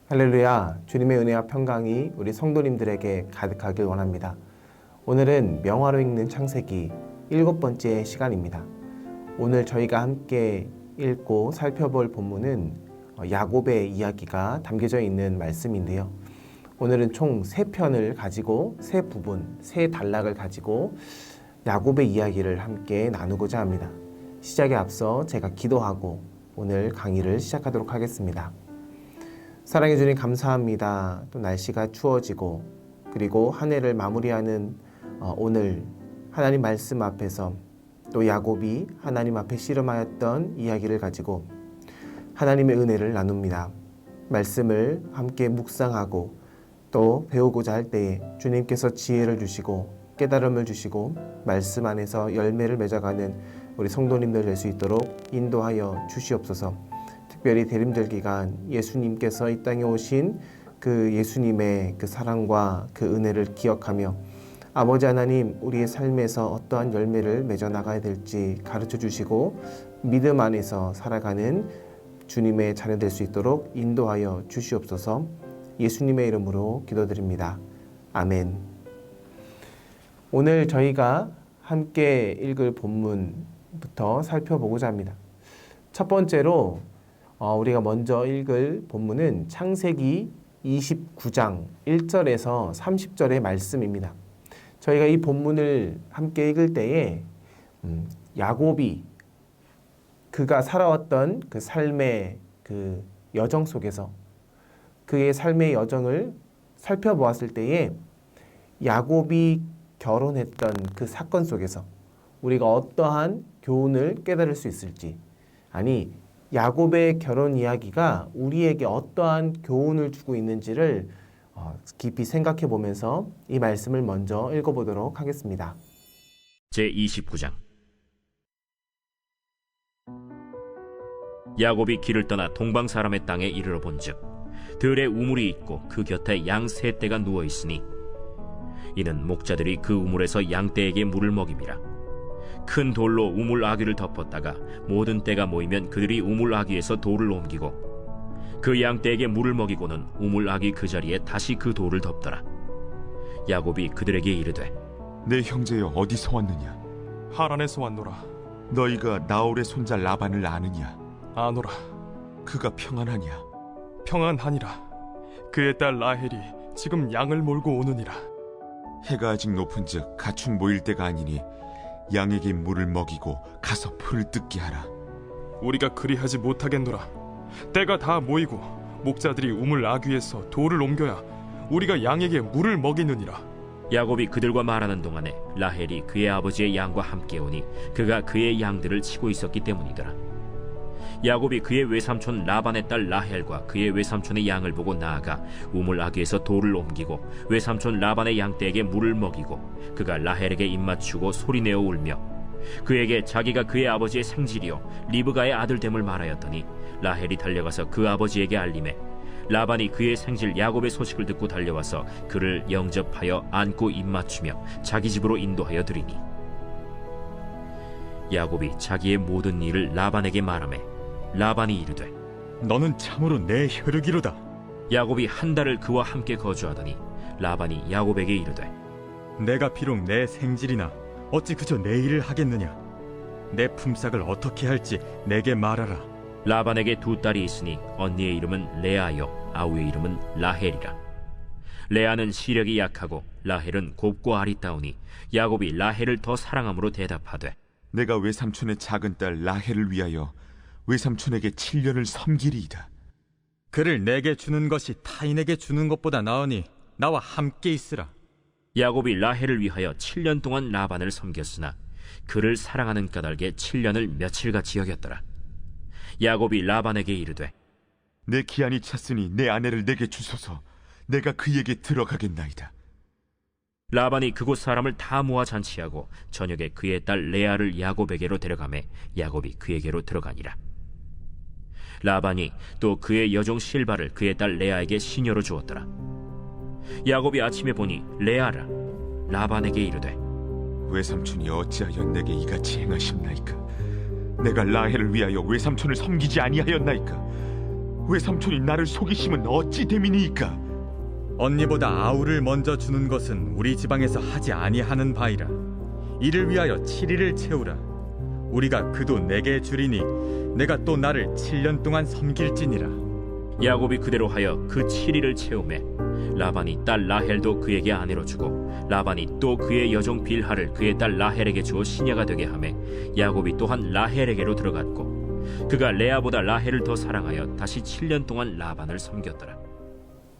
할렐루야, 주님의 은혜와 평강이 우리 성도님들에게 가득하길 원합니다. 오늘은 명화로 읽는 창세기 7번째 시간입니다. 오늘 저희가 함께 읽고 살펴볼 본문은 야곱의 이야기가 담겨져 있는 말씀인데요. 오늘은 총 3편을 가지고 3부분, 3단락을 가지고 야곱의 이야기를 함께 나누고자 합니다. 시작에 앞서 제가 기도하고 오늘 강의를 시작하도록 하겠습니다. 사랑해 주님 감사합니다. 또 날씨가 추워지고 그리고 한 해를 마무리하는 오늘 하나님 말씀 앞에서 또 야곱이 하나님 앞에 씨름하였던 이야기를 가지고 하나님의 은혜를 나눕니다. 말씀을 함께 묵상하고 또 배우고자 할 때에 주님께서 지혜를 주시고 깨달음을 주시고 말씀 안에서 열매를 맺어가는 우리 성도님들 될 수 있도록 인도하여 주시옵소서. 특별히 대림절 기간 예수님께서 이 땅에 오신 그 예수님의 그 사랑과 그 은혜를 기억하며 아버지 하나님 우리의 삶에서 어떠한 열매를 맺어 나가야 될지 가르쳐 주시고 믿음 안에서 살아가는 주님의 자녀 될 수 있도록 인도하여 주시옵소서. 예수님의 이름으로 기도드립니다. 아멘. 오늘 저희가 함께 읽을 본문부터 살펴보고자 합니다. 첫 번째로 우리가 먼저 읽을 본문은 창세기 29장 1절에서 30절의 말씀입니다. 저희가 이 본문을 함께 읽을 때에 야곱이 그가 살아왔던 그 삶의 그 여정 속에서 그의 삶의 여정을 살펴보았을 때에 야곱이 결혼했던 그 사건 속에서 우리가 어떠한 교훈을 깨달을 수 있을지, 아니 야곱의 결혼 이야기가 우리에게 어떠한 교훈을 주고 있는지를 깊이 생각해 보면서 이 말씀을 먼저 읽어보도록 하겠습니다. 제29장. 야곱이 길을 떠나 동방 사람의 땅에 이르러 본즉 들에 우물이 있고 그 곁에 양 3떼가 누워 있으니 이는 목자들이 그 우물에서 양떼에게 물을 먹임이라. 큰 돌로 우물 아귀를 덮었다가 모든 떼가 모이면 그들이 우물 아귀에서 돌을 옮기고 그 양떼에게 물을 먹이고는 우물 아귀 그 자리에 다시 그 돌을 덮더라. 야곱이 그들에게 이르되 내 형제여 어디서 왔느냐? 하란에서 왔노라. 너희가 나홀의 손자 라반을 아느냐? 아노라. 그가 평안하냐? 평안하니라. 그의 딸 라헬이 지금 양을 몰고 오느니라. 해가 아직 높은즉 가축 모일 때가 아니니 양에게 물을 먹이고 가서 풀을 뜯게 하라. 우리가 그리하지 못하겠노라. 때가 다 모이고 목자들이 우물 아귀에서 돌을 옮겨야 우리가 양에게 물을 먹이느니라. 야곱이 그들과 말하는 동안에 라헬이 그의 아버지의 양과 함께 오니 그가 그의 양들을 치고 있었기 때문이더라. 야곱이 그의 외삼촌 라반의 딸 라헬과 그의 외삼촌의 양을 보고 나아가 우물 아귀에서 돌을 옮기고 외삼촌 라반의 양떼에게 물을 먹이고 그가 라헬에게 입맞추고 소리내어 울며 그에게 자기가 그의 아버지의 생질이요 리브가의 아들됨을 말하였더니 라헬이 달려가서 그 아버지에게 알림해 라반이 그의 생질 야곱의 소식을 듣고 달려와서 그를 영접하여 안고 입맞추며 자기 집으로 인도하여 드리니 야곱이 자기의 모든 일을 라반에게 말하매 라반이 이르되 너는 참으로 내 혈육이로다. 야곱이 한 달을 그와 함께 거주하더니 라반이 야곱에게 이르되 내가 비록 내 생질이나 어찌 그저 내 일을 하겠느냐? 내 품삯을 어떻게 할지 내게 말하라. 라반에게 2딸이 있으니 언니의 이름은 레아요 아우의 이름은 라헬이라. 레아는 시력이 약하고 라헬은 곱고 아리따우니 야곱이 라헬을 더 사랑함으로 대답하되 내가 외삼촌의 작은 딸 라헬을 위하여 외삼촌에게 7년을 섬기리이다. 그를 내게 주는 것이 타인에게 주는 것보다 나으니 나와 함께 있으라. 야곱이 라헬을 위하여 7년 동안 라반을 섬겼으나 그를 사랑하는 까닭에 7년을 며칠같이 여겼더라. 야곱이 라반에게 이르되 내 기한이 찼으니 내 아내를 내게 주소서. 내가 그에게 들어가겠나이다. 라반이 그곳 사람을 다 모아 잔치하고 저녁에 그의 딸 레아를 야곱에게로 데려가매 야곱이 그에게로 들어가니라. 라반이 또 그의 여종 실바를 그의 딸 레아에게 시녀로 주었더라. 야곱이 아침에 보니 레아라. 라반에게 이르되 외삼촌이 어찌하여 내게 이같이 행하십나이까? 내가 라헬을 위하여 외삼촌을 섬기지 아니하였나이까? 외삼촌이 나를 속이심은 어찌 됨이니이까? 언니보다 아우를 먼저 주는 것은 우리 지방에서 하지 아니하는 바이라. 이를 위하여 7일을 채우라. 우리가 그도 내게 주리니 내가 또 나를 7년 동안 섬길지니라. 야곱이 그대로 하여 그 7일을 채우매 라반이 딸 라헬도 그에게 아내로 주고 라반이 또 그의 여종 빌하를 그의 딸 라헬에게 주어 시녀가 되게 하매 야곱이 또한 라헬에게로 들어갔고 그가 레아보다 라헬을 더 사랑하여 다시 7년 동안 라반을 섬겼더라.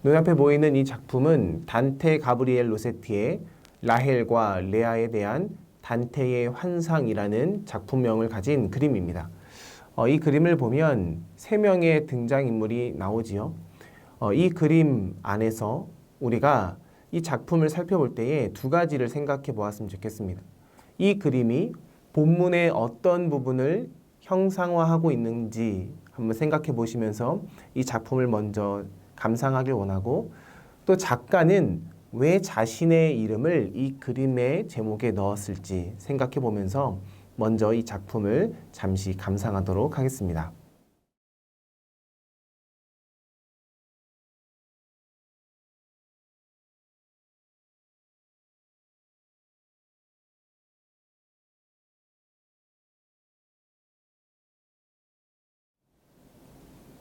눈앞에 보이는 이 작품은 단테 가브리엘 로세티의 라헬과 레아에 대한 단테의 환상이라는 작품명을 가진 그림입니다. 이 그림을 보면 세 명의 등장인물이 나오지요. 이 그림 안에서 우리가 이 작품을 살펴볼 때에 두 가지를 생각해 보았으면 좋겠습니다. 이 그림이 본문의 어떤 부분을 형상화하고 있는지 한번 생각해 보시면서 이 작품을 먼저 감상하길 원하고, 또 작가는 왜 자신의 이름을 이 그림의 제목에 넣었을지 생각해 보면서 먼저 이 작품을 잠시 감상하도록 하겠습니다.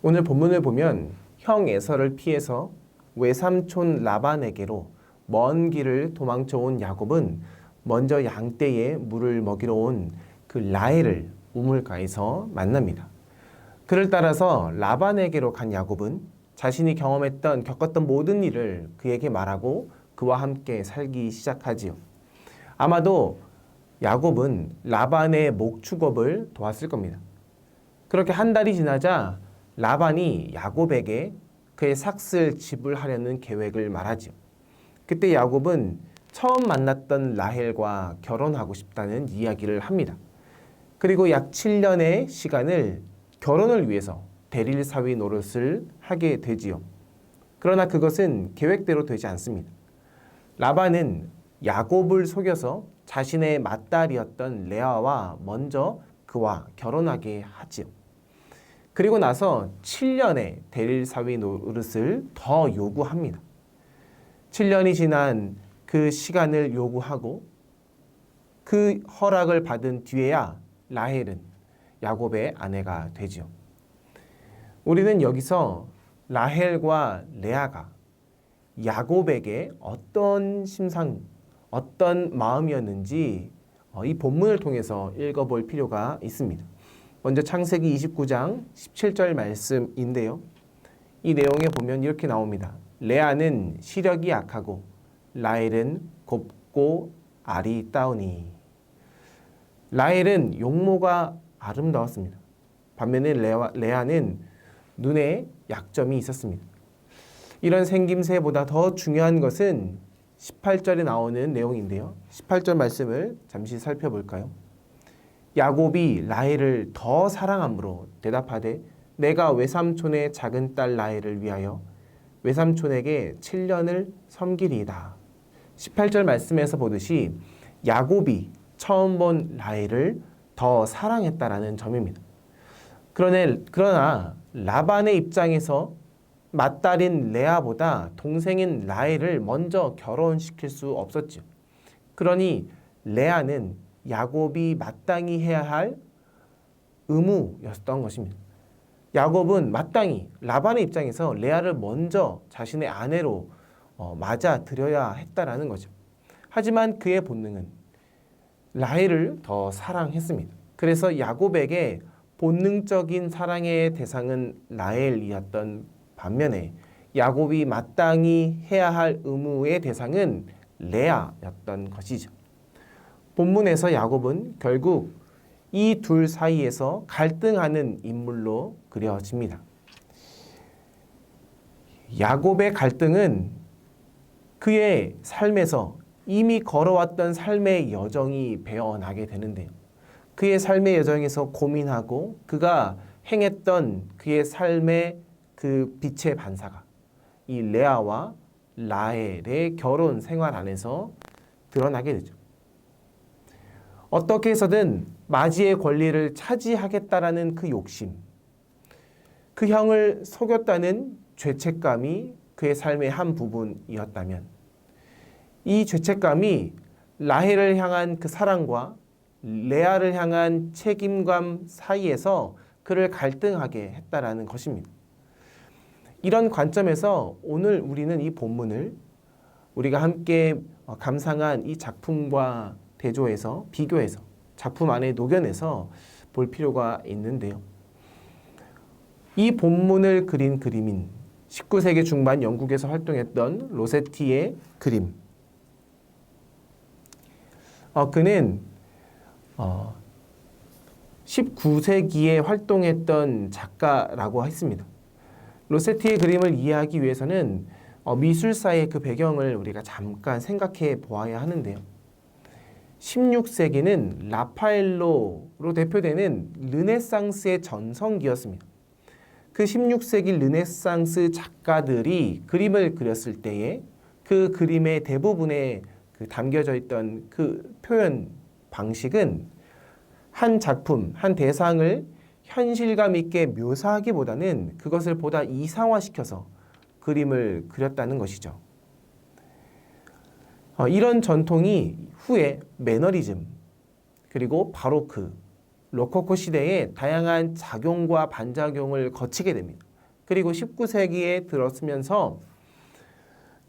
오늘 본문을 보면 형 에서를 피해서 외삼촌 라반에게로 먼 길을 도망쳐 온 야곱은 먼저 양떼에 물을 먹이러 온 그 라헬을 우물가에서 만납니다. 그를 따라서 라반에게로 간 야곱은 자신이 겪었던 모든 일을 그에게 말하고 그와 함께 살기 시작하지요. 아마도 야곱은 라반의 목축업을 도왔을 겁니다. 그렇게 한 달이 지나자 라반이 야곱에게 그의 삭슬 지불하려는 계획을 말하지요. 그때 야곱은 처음 만났던 라헬과 결혼하고 싶다는 이야기를 합니다. 그리고 약 7년의 시간을 결혼을 위해서 대릴 사위 노릇을 하게 되지요. 그러나 그것은 계획대로 되지 않습니다. 라반은 야곱을 속여서 자신의 맏딸이었던 레아와 먼저 그와 결혼하게 하지요. 그리고 나서 7년의 대릴 사위 노릇을 더 요구합니다. 7년이 지난 그 시간을 요구하고 그 허락을 받은 뒤에야 라헬은 야곱의 아내가 되지요. 우리는 여기서 라헬과 레아가 야곱에게 어떤 어떤 마음이었는지 이 본문을 통해서 읽어볼 필요가 있습니다. 먼저 창세기 29장 17절 말씀인데요. 이 내용에 보면 이렇게 나옵니다. 레아는 시력이 약하고 라헬은 곱고 알이 따오니. 라헬은 용모가 아름다웠습니다. 반면에 레아는 눈에 약점이 있었습니다. 이런 생김새보다 더 중요한 것은 18절에 나오는 내용인데요. 18절 말씀을 잠시 살펴볼까요? 야곱이 라헬을 더 사랑함으로 대답하되 내가 외삼촌의 작은 딸 라헬을 위하여 외삼촌에게 7년을 섬기리이다. 18절 말씀에서 보듯이 야곱이 처음 본 라헬을 더 사랑했다라는 점입니다. 그러나 라반의 입장에서 맏딸인 레아보다 동생인 라헬을 먼저 결혼시킬 수 없었죠. 그러니 레아는 야곱이 마땅히 해야 할 의무였던 것입니다. 야곱은 마땅히 라반의 입장에서 레아를 먼저 자신의 아내로 맞아들여야 했다라는 거죠. 하지만 그의 본능은 라헬을 더 사랑했습니다. 그래서 야곱에게 본능적인 사랑의 대상은 라헬이었던 반면에 야곱이 마땅히 해야 할 의무의 대상은 레아였던 것이죠. 본문에서 야곱은 결국 이 둘 사이에서 갈등하는 인물로 그려집니다. 야곱의 갈등은 그의 삶에서 이미 걸어왔던 삶의 여정이 배어나게 되는데요. 그의 삶의 여정에서 고민하고 그가 행했던 그의 삶의 그 빛의 반사가 이 레아와 라헬의 결혼 생활 안에서 드러나게 되죠. 어떻게 해서든 맞이의 권리를 차지하겠다라는 그 욕심, 그 형을 속였다는 죄책감이 그의 삶의 한 부분이었다면 이 죄책감이 라헬을 향한 그 사랑과 레아를 향한 책임감 사이에서 그를 갈등하게 했다라는 것입니다. 이런 관점에서 오늘 우리는 이 본문을 우리가 함께 감상한 이 작품과 대조해서 비교해서 작품 안에 녹여내서 볼 필요가 있는데요. 이 본문을 그린 그림인 19세기 중반 영국에서 활동했던 로세티의 그림. 그는 19세기에 활동했던 작가라고 했습니다. 로세티의 그림을 이해하기 위해서는 미술사의 그 배경을 우리가 잠깐 생각해 보아야 하는데요. 16세기는 라파엘로로 대표되는 르네상스의 전성기였습니다. 그 16세기 르네상스 작가들이 그림을 그렸을 때에 그 그림의 대부분에 담겨져 있던 그 표현 방식은 한 작품, 한 대상을 현실감 있게 묘사하기보다는 그것을 보다 이상화시켜서 그림을 그렸다는 것이죠. 이런 전통이 후에 매너리즘, 그리고 바로크, 로코코 시대에 다양한 작용과 반작용을 거치게 됩니다. 그리고 19세기에 들어서면서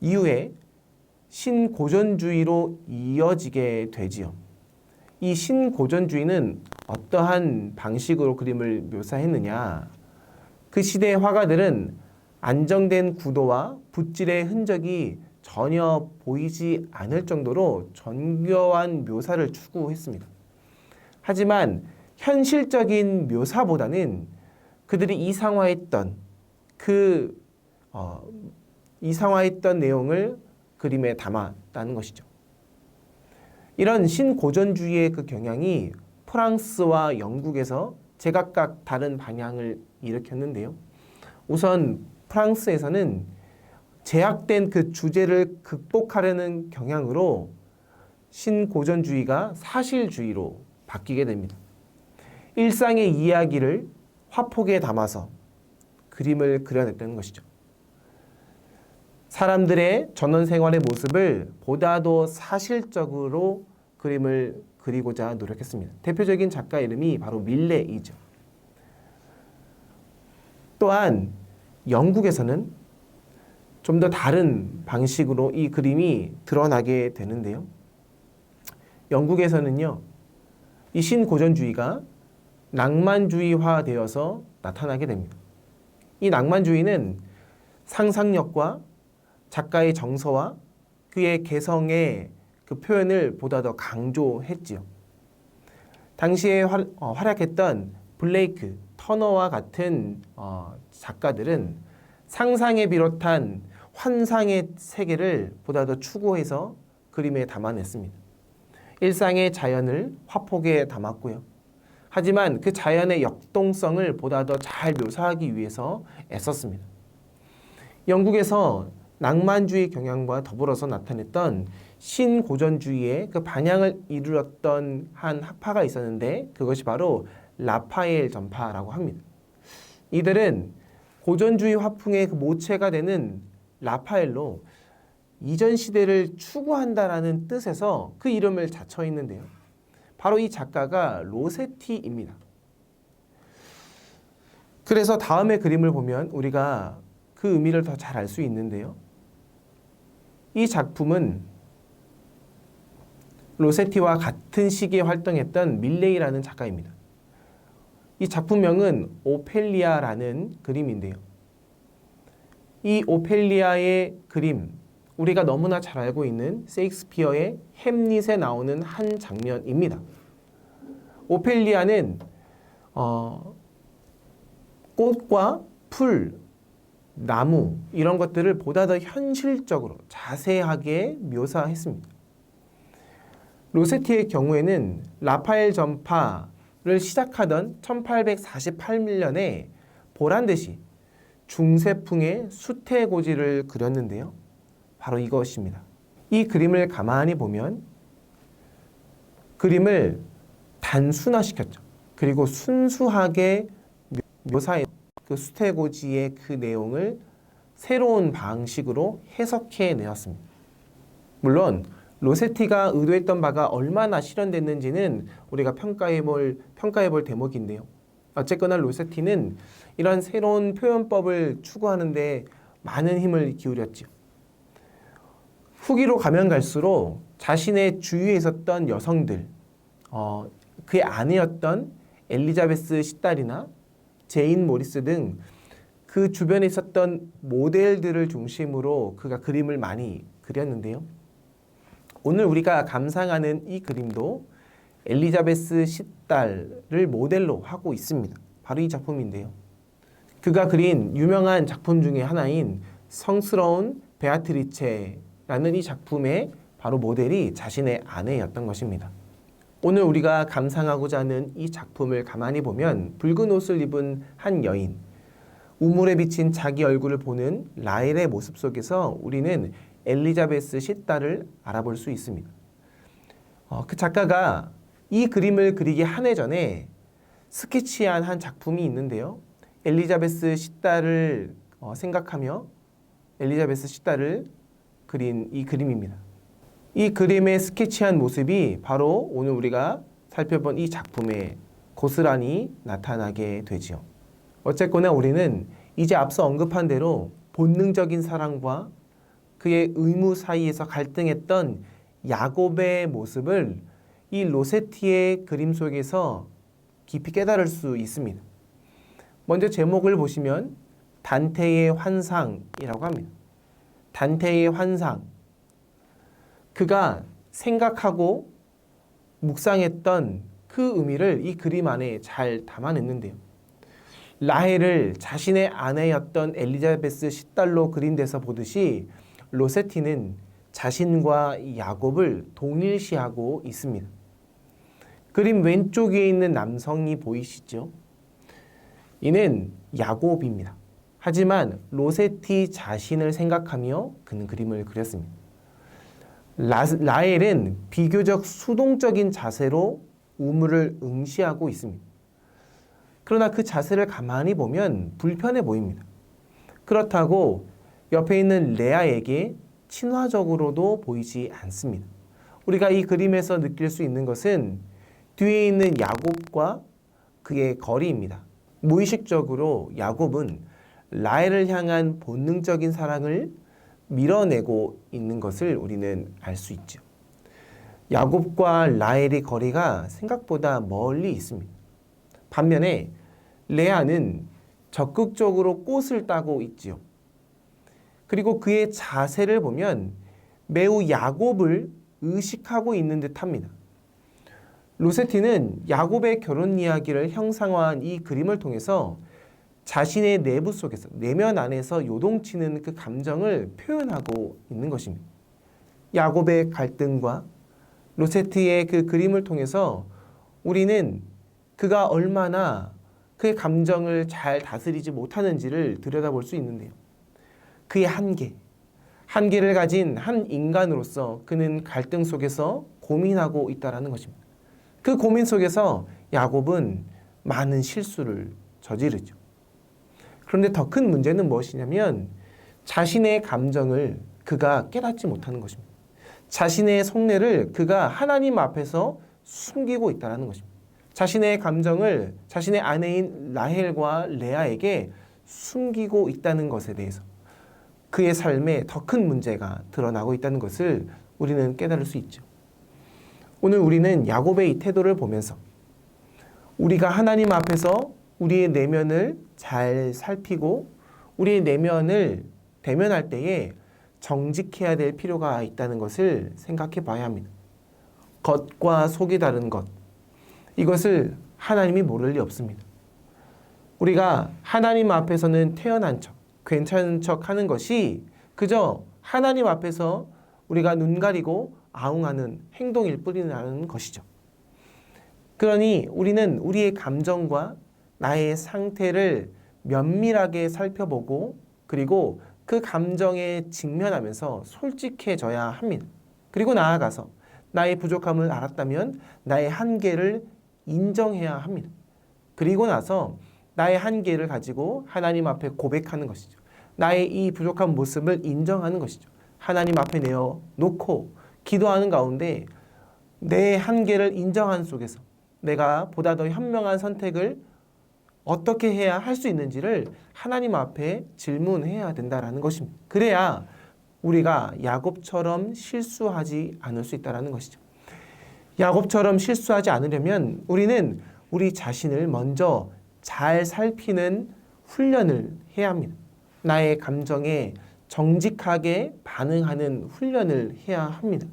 이후에 신고전주의로 이어지게 되지요. 이 신고전주의는 어떠한 방식으로 그림을 묘사했느냐? 그 시대의 화가들은 안정된 구도와 붓질의 흔적이 전혀 보이지 않을 정도로 정교한 묘사를 추구했습니다. 하지만 현실적인 묘사보다는 그들이 이상화했던 이상화했던 내용을 그림에 담았다는 것이죠. 이런 신고전주의의 그 경향이 프랑스와 영국에서 제각각 다른 방향을 일으켰는데요. 우선 프랑스에서는 제약된 그 주제를 극복하려는 경향으로 신고전주의가 사실주의로 바뀌게 됩니다. 일상의 이야기를 화폭에 담아서 그림을 그려냈다는 것이죠. 사람들의 전원생활의 모습을 보다도 사실적으로 그림을 그리고자 노력했습니다. 대표적인 작가 이름이 바로 밀레이죠. 또한 영국에서는 좀 더 다른 방식으로 이 그림이 드러나게 되는데요. 영국에서는요, 이 신고전주의가 낭만주의화되어서 나타나게 됩니다. 이 낭만주의는 상상력과 작가의 정서와 그의 개성의 그 표현을 보다 더 강조했지요. 당시에 활약했던 블레이크, 터너와 같은 작가들은 상상에 비롯한 환상의 세계를 보다 더 추구해서 그림에 담아냈습니다. 일상의 자연을 화폭에 담았고요. 하지만 그 자연의 역동성을 보다 더 잘 묘사하기 위해서 애썼습니다. 영국에서 낭만주의 경향과 더불어서 나타냈던 신고전주의의 그 반향을 이루었던 한 학파가 있었는데 그것이 바로 라파엘 전파라고 합니다. 이들은 고전주의 화풍의 그 모체가 되는 라파엘로 이전 시대를 추구한다라는 뜻에서 그 이름을 자처했는데요. 바로 이 작가가 로세티입니다. 그래서 다음의 그림을 보면 우리가 그 의미를 더 잘 알 수 있는데요. 이 작품은 로세티와 같은 시기에 활동했던 밀레이라는 작가입니다. 이 작품명은 오펠리아라는 그림인데요. 이 오펠리아의 그림, 우리가 너무나 잘 알고 있는 셰익스피어의 햄릿에 나오는 한 장면입니다. 오펠리아는 꽃과 풀, 나무 이런 것들을 보다 더 현실적으로 자세하게 묘사했습니다. 로세티의 경우에는 라파엘 전파를 시작하던 1848년에 보란듯이 중세풍의 수태고지를 그렸는데요. 바로 이것입니다. 이 그림을 가만히 보면 그림을 단순화시켰죠. 그리고 순수하게 묘사해 그 수태고지의 그 내용을 새로운 방식으로 해석해 내었습니다. 물론 로세티가 의도했던 바가 얼마나 실현됐는지는 우리가 평가해 볼 대목인데요. 어쨌거나 로세티는 이런 새로운 표현법을 추구하는데 많은 힘을 기울였죠. 후기로 가면 갈수록 자신의 주위에 있었던 여성들, 그의 아내였던 엘리자베스 시딸이나 제인 모리스 등 그 주변에 있었던 모델들을 중심으로 그가 그림을 많이 그렸는데요. 오늘 우리가 감상하는 이 그림도 엘리자베스 시딸을 모델로 하고 있습니다. 바로 이 작품인데요. 그가 그린 유명한 작품 중에 하나인 성스러운 베아트리체라는 이 작품의 바로 모델이 자신의 아내였던 것입니다. 오늘 우리가 감상하고자 하는 이 작품을 가만히 보면 붉은 옷을 입은 한 여인, 우물에 비친 자기 얼굴을 보는 라헬의 모습 속에서 우리는 엘리자베스 시딸을 알아볼 수 있습니다. 그 작가가 이 그림을 그리기 한 해 전에 스케치한 한 작품이 있는데요. 엘리자베스 시딸을 생각하며 엘리자베스 시딸을 그린 이 그림입니다. 이 그림에 스케치한 모습이 바로 오늘 우리가 살펴본 이 작품에 고스란히 나타나게 되지요. 어쨌거나 우리는 이제 앞서 언급한 대로 본능적인 사랑과 그의 의무 사이에서 갈등했던 야곱의 모습을 이 로세티의 그림 속에서 깊이 깨달을 수 있습니다. 먼저 제목을 보시면 단테의 환상이라고 합니다. 단테의 환상. 그가 생각하고 묵상했던 그 의미를 이 그림 안에 잘 담아냈는데요. 라헬을 자신의 아내였던 엘리자베스 시딸로 그린 데서 보듯이 로세티는 자신과 야곱을 동일시하고 있습니다. 그림 왼쪽에 있는 남성이 보이시죠? 이는 야곱입니다. 하지만 로세티 자신을 생각하며 그는 그림을 그렸습니다. 라헬은 비교적 수동적인 자세로 우물을 응시하고 있습니다. 그러나 그 자세를 가만히 보면 불편해 보입니다. 그렇다고 옆에 있는 레아에게 친화적으로도 보이지 않습니다. 우리가 이 그림에서 느낄 수 있는 것은 뒤에 있는 야곱과 그의 거리입니다. 무의식적으로 야곱은 라헬을 향한 본능적인 사랑을 밀어내고 있는 것을 우리는 알 수 있죠. 야곱과 라헬의 거리가 생각보다 멀리 있습니다. 반면에 레아는 적극적으로 꽃을 따고 있지요. 그리고 그의 자세를 보면 매우 야곱을 의식하고 있는 듯합니다. 로세티는 야곱의 결혼 이야기를 형상화한 이 그림을 통해서 자신의 내부 속에서, 내면 안에서 요동치는 그 감정을 표현하고 있는 것입니다. 야곱의 갈등과 로세티의 그 그림을 통해서 우리는 그가 얼마나 그의 감정을 잘 다스리지 못하는지를 들여다볼 수 있는데요. 그의 한계를 가진 한 인간으로서 그는 갈등 속에서 고민하고 있다는 것입니다. 그 고민 속에서 야곱은 많은 실수를 저지르죠. 그런데 더 큰 문제는 무엇이냐면 자신의 감정을 그가 깨닫지 못하는 것입니다. 자신의 속내를 그가 하나님 앞에서 숨기고 있다는 것입니다. 자신의 감정을 자신의 아내인 라헬과 레아에게 숨기고 있다는 것에 대해서 그의 삶에 더 큰 문제가 드러나고 있다는 것을 우리는 깨달을 수 있죠. 오늘 우리는 야곱의 이 태도를 보면서 우리가 하나님 앞에서 우리의 내면을 잘 살피고 우리의 내면을 대면할 때에 정직해야 될 필요가 있다는 것을 생각해 봐야 합니다. 겉과 속이 다른 것, 이것을 하나님이 모를 리 없습니다. 우리가 하나님 앞에서는 태연한 척, 괜찮은 척 하는 것이 그저 하나님 앞에서 우리가 눈 가리고 아웅하는 행동일 뿐이라는 것이죠. 그러니 우리는 우리의 감정과 나의 상태를 면밀하게 살펴보고 그리고 그 감정에 직면하면서 솔직해져야 합니다. 그리고 나아가서 나의 부족함을 알았다면 나의 한계를 인정해야 합니다. 그리고 나서 나의 한계를 가지고 하나님 앞에 고백하는 것이죠. 나의 이 부족한 모습을 인정하는 것이죠. 하나님 앞에 내어놓고 기도하는 가운데 내 한계를 인정하는 속에서 내가 보다 더 현명한 선택을 어떻게 해야 할 수 있는지를 하나님 앞에 질문해야 된다는 것입니다. 그래야 우리가 야곱처럼 실수하지 않을 수 있다는 것이죠. 야곱처럼 실수하지 않으려면 우리는 우리 자신을 먼저 잘 살피는 훈련을 해야 합니다. 나의 감정에 정직하게 반응하는 훈련을 해야 합니다.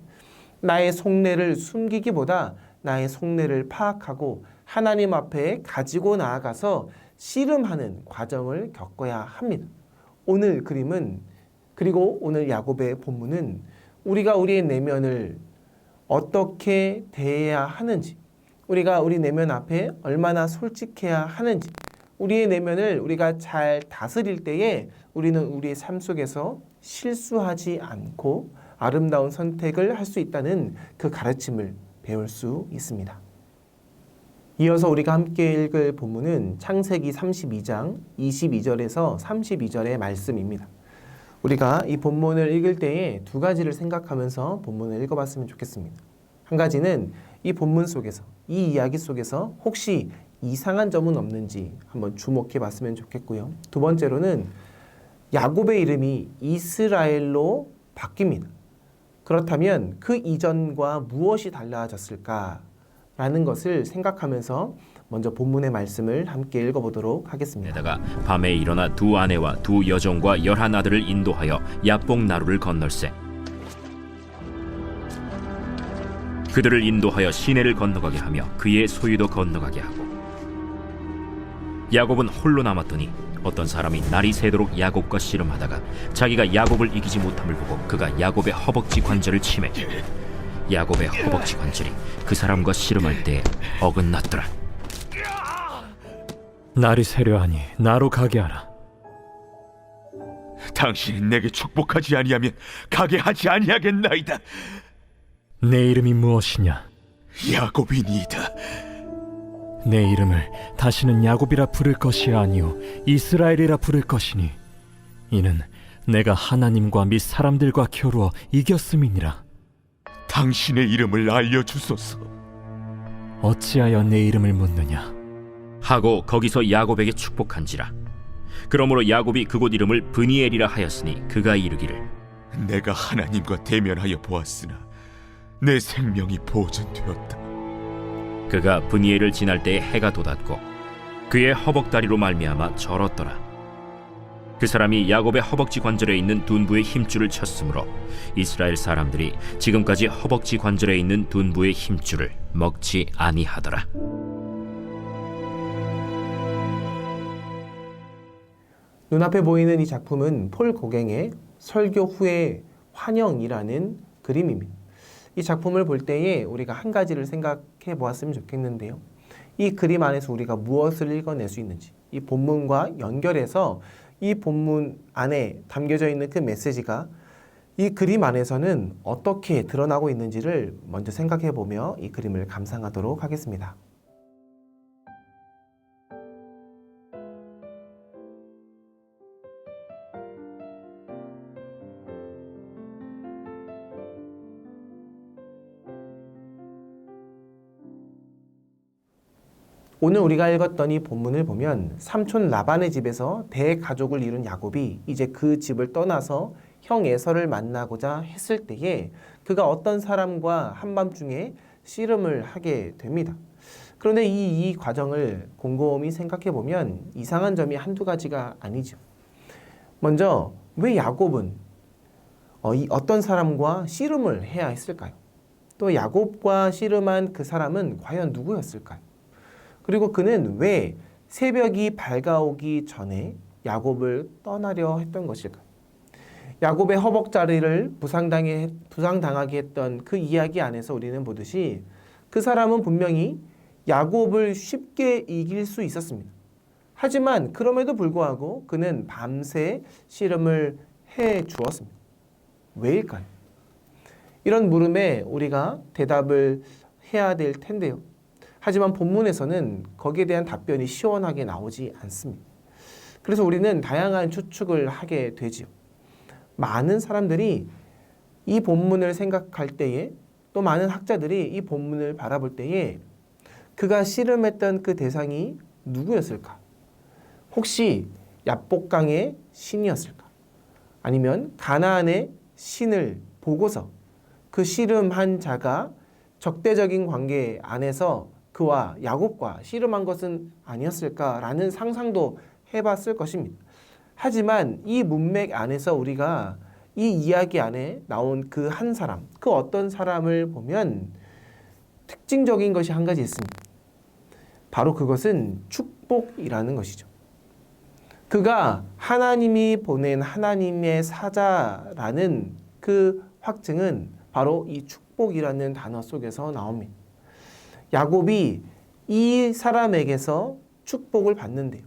나의 속내를 숨기기보다 나의 속내를 파악하고 하나님 앞에 가지고 나아가서 씨름하는 과정을 겪어야 합니다. 오늘 그림은 그리고 오늘 야곱의 본문은 우리가 우리의 내면을 어떻게 대해야 하는지, 우리가 우리 내면 앞에 얼마나 솔직해야 하는지, 우리의 내면을 우리가 잘 다스릴 때에 우리는 우리의 삶 속에서 실수하지 않고 아름다운 선택을 할 수 있다는 그 가르침을 배울 수 있습니다. 이어서 우리가 함께 읽을 본문은 창세기 32장 22절에서 32절의 말씀입니다. 우리가 이 본문을 읽을 때에 두 가지를 생각하면서 본문을 읽어봤으면 좋겠습니다. 한 가지는 이 본문 속에서, 이 이야기 속에서 혹시 이상한 점은 없는지 한번 주목해 봤으면 좋겠고요. 두 번째로는 야곱의 이름이 이스라엘로 바뀝니다. 그렇다면 그 이전과 무엇이 달라졌을까라는 것을 생각하면서 먼저 본문의 말씀을 함께 읽어보도록 하겠습니다. 게다가 밤에 일어나 두 아내와 두 여종과 11 아들을 인도하여 야복 나루를 건널세. 그들을 인도하여 시내를 건너가게 하며 그의 소유도 건너가게 하고 야곱은 홀로 남았더니 어떤 사람이 날이 새도록 야곱과 씨름하다가 자기가 야곱을 이기지 못함을 보고 그가 야곱의 허벅지 관절을 치매 야곱의 허벅지 관절이 그 사람과 씨름할 때 어긋났더라. 날이 새려하니 나로 가게 하라. 당신이 내게 축복하지 아니하면 가게 하지 아니하겠나이다. 내 이름이 무엇이냐? 야곱이니이다. 내 이름을 다시는 야곱이라 부를 것이 아니요 이스라엘이라 부를 것이니 이는 내가 하나님과 및 사람들과 겨루어 이겼음이니라. 당신의 이름을 알려주소서. 어찌하여 내 이름을 묻느냐? 하고 거기서 야곱에게 축복한지라. 그러므로 야곱이 그곳 이름을 브니엘이라 하였으니 그가 이르기를 내가 하나님과 대면하여 보았으나 내 생명이 보존되었다. 그가 브니엘을 지날 때에 해가 돋았고 그의 허벅다리로 말미암아 절었더라. 그 사람이 야곱의 허벅지 관절에 있는 둔부의 힘줄을 쳤으므로 이스라엘 사람들이 지금까지 허벅지 관절에 있는 둔부의 힘줄을 먹지 아니하더라. 눈앞에 보이는 이 작품은 폴 고갱의 설교 후의 환영이라는 그림입니다. 이 작품을 볼 때에 우리가 한 가지를 생각해 보았으면 좋겠는데요. 이 그림 안에서 우리가 무엇을 읽어낼 수 있는지, 이 본문과 연결해서 이 본문 안에 담겨져 있는 그 메시지가 이 그림 안에서는 어떻게 드러나고 있는지를 먼저 생각해 보며 이 그림을 감상하도록 하겠습니다. 오늘 우리가 읽었던 이 본문을 보면 삼촌 라반의 집에서 대가족을 이룬 야곱이 이제 그 집을 떠나서 형 에서를 만나고자 했을 때에 그가 어떤 사람과 한밤중에 씨름을 하게 됩니다. 그런데 이 과정을 곰곰이 생각해 보면 이상한 점이 한두 가지가 아니죠. 먼저 왜 야곱은 어떤 사람과 씨름을 해야 했을까요? 또 야곱과 씨름한 그 사람은 과연 누구였을까요? 그리고 그는 왜 새벽이 밝아오기 전에 야곱을 떠나려 했던 것일까요? 야곱의 허벅다리를 부상당하게 했던 그 이야기 안에서 우리는 보듯이 그 사람은 분명히 야곱을 쉽게 이길 수 있었습니다. 하지만 그럼에도 불구하고 그는 밤새 씨름을 해 주었습니다. 왜일까요? 이런 물음에 우리가 대답을 해야 될 텐데요. 하지만 본문에서는 거기에 대한 답변이 시원하게 나오지 않습니다. 그래서 우리는 다양한 추측을 하게 되지요. 많은 사람들이 이 본문을 생각할 때에, 또 많은 학자들이 이 본문을 바라볼 때에 그가 씨름했던 그 대상이 누구였을까? 혹시 야복강의 신이었을까? 아니면 가나안의 신을 보고서 그 씨름한 자가 적대적인 관계 안에서 그와 야곱과 씨름한 것은 아니었을까라는 상상도 해봤을 것입니다. 하지만 이 문맥 안에서 우리가 이 이야기 안에 나온 그 한 사람, 그 어떤 사람을 보면 특징적인 것이 한 가지 있습니다. 바로 그것은 축복이라는 것이죠. 그가 하나님이 보낸 하나님의 사자라는 그 확증은 바로 이 축복이라는 단어 속에서 나옵니다. 야곱이 이 사람에게서 축복을 받는데요.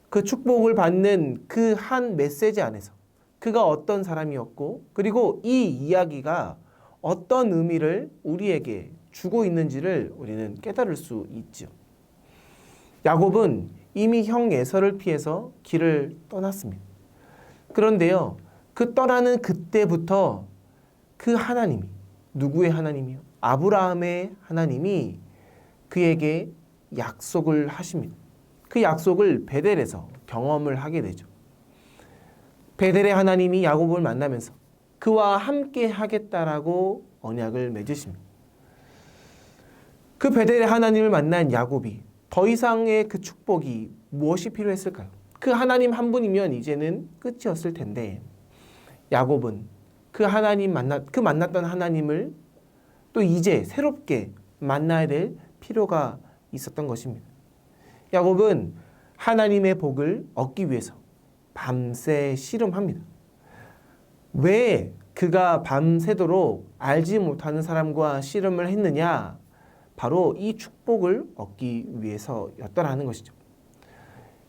그 축복을 받는 그 한 메시지 안에서 그가 어떤 사람이었고, 그리고 이 이야기가 어떤 의미를 우리에게 주고 있는지를 우리는 깨달을 수 있죠. 야곱은 이미 형 에서를 피해서 길을 떠났습니다. 그런데요, 그 떠나는 그때부터 그 하나님이, 누구의 하나님이요? 아브라함의 하나님이 그에게 약속을 하십니다. 그 약속을 베델에서 경험을 하게 되죠. 베델의 하나님이 야곱을 만나면서 그와 함께 하겠다라고 언약을 맺으십니다. 그 베델의 하나님을 만난 야곱이 더 이상의 그 축복이 무엇이 필요했을까요? 그 하나님 한 분이면 이제는 끝이었을 텐데, 야곱은 그 만났던 하나님을 또 이제 새롭게 만나야 될 필요가 있었던 것입니다. 야곱은 하나님의 복을 얻기 위해서 밤새 씨름합니다. 왜 그가 밤새도록 알지 못하는 사람과 씨름을 했느냐? 바로 이 축복을 얻기 위해서였더라는 것이죠.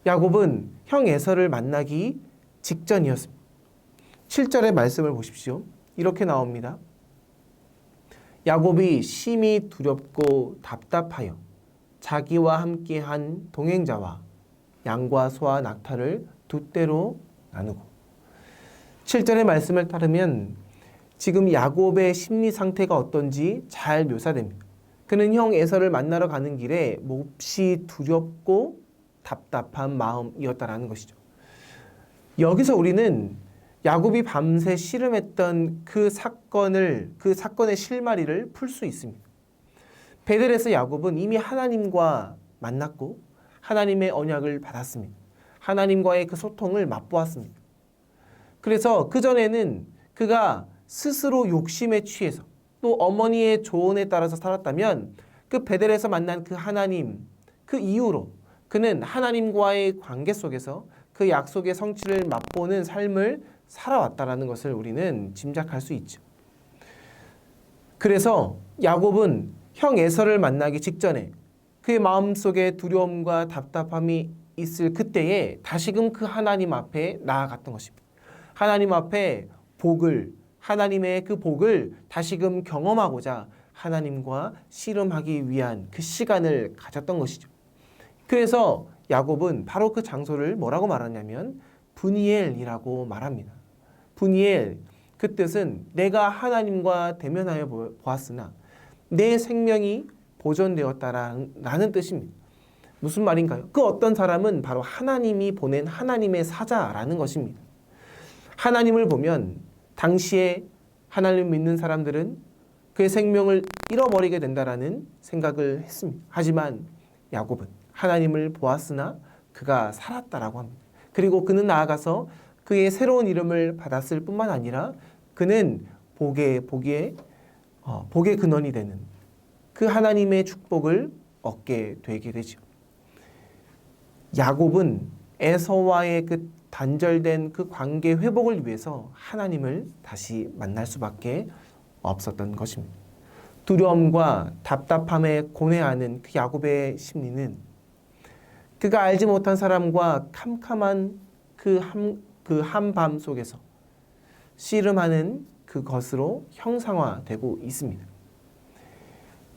야곱은 형 에서를 만나기 직전이었습니다. 7절의 말씀을 보십시오. 이렇게 나옵니다. 야곱이 심히 두렵고 답답하여 자기와 함께한 동행자와 양과 소와 낙타를 두 떼로 나누고, 7절의 말씀을 따르면 지금 야곱의 심리 상태가 어떤지 잘 묘사됩니다. 그는 형 에서를 만나러 가는 길에 몹시 두렵고 답답한 마음이었다라는 것이죠. 여기서 우리는 야곱이 밤새 씨름했던 그 사건의 실마리를 풀 수 있습니다. 베델에서 야곱은 이미 하나님과 만났고 하나님의 언약을 받았습니다. 하나님과의 그 소통을 맛보았습니다. 그래서 그전에는 그가 스스로 욕심에 취해서 또 어머니의 조언에 따라서 살았다면, 그 베델에서 만난 그 하나님, 그 이후로 그는 하나님과의 관계 속에서 그 약속의 성취를 맛보는 삶을 살아왔다라는 것을 우리는 짐작할 수 있죠. 그래서 야곱은 형 에서를 만나기 직전에 그의 마음속에 두려움과 답답함이 있을 그때에 다시금 그 하나님 앞에 나아갔던 것입니다. 하나님 앞에 하나님의 그 복을 다시금 경험하고자 하나님과 씨름하기 위한 그 시간을 가졌던 것이죠. 그래서 야곱은 바로 그 장소를 뭐라고 말하냐면 브니엘이라고 말합니다. 브니엘, 그 뜻은 내가 하나님과 대면하여 보았으나 내 생명이 보존되었다라는 뜻입니다. 무슨 말인가요? 그 어떤 사람은 바로 하나님이 보낸 하나님의 사자라는 것입니다. 하나님을 보면 당시에 하나님을 믿는 사람들은 그의 생명을 잃어버리게 된다라는 생각을 했습니다. 하지만 야곱은 하나님을 보았으나 그가 살았다라고 합니다. 그리고 그는 나아가서 그의 새로운 이름을 받았을 뿐만 아니라 그는 복의 근원이 되는 그 하나님의 축복을 얻게 되게 되죠. 야곱은 에서와의 그 단절된 그 관계 회복을 위해서 하나님을 다시 만날 수밖에 없었던 것입니다. 두려움과 답답함에 고뇌하는 그 야곱의 심리는 그가 알지 못한 사람과 캄캄한 그 한밤 속에서 씨름하는 그것으로 형상화되고 있습니다.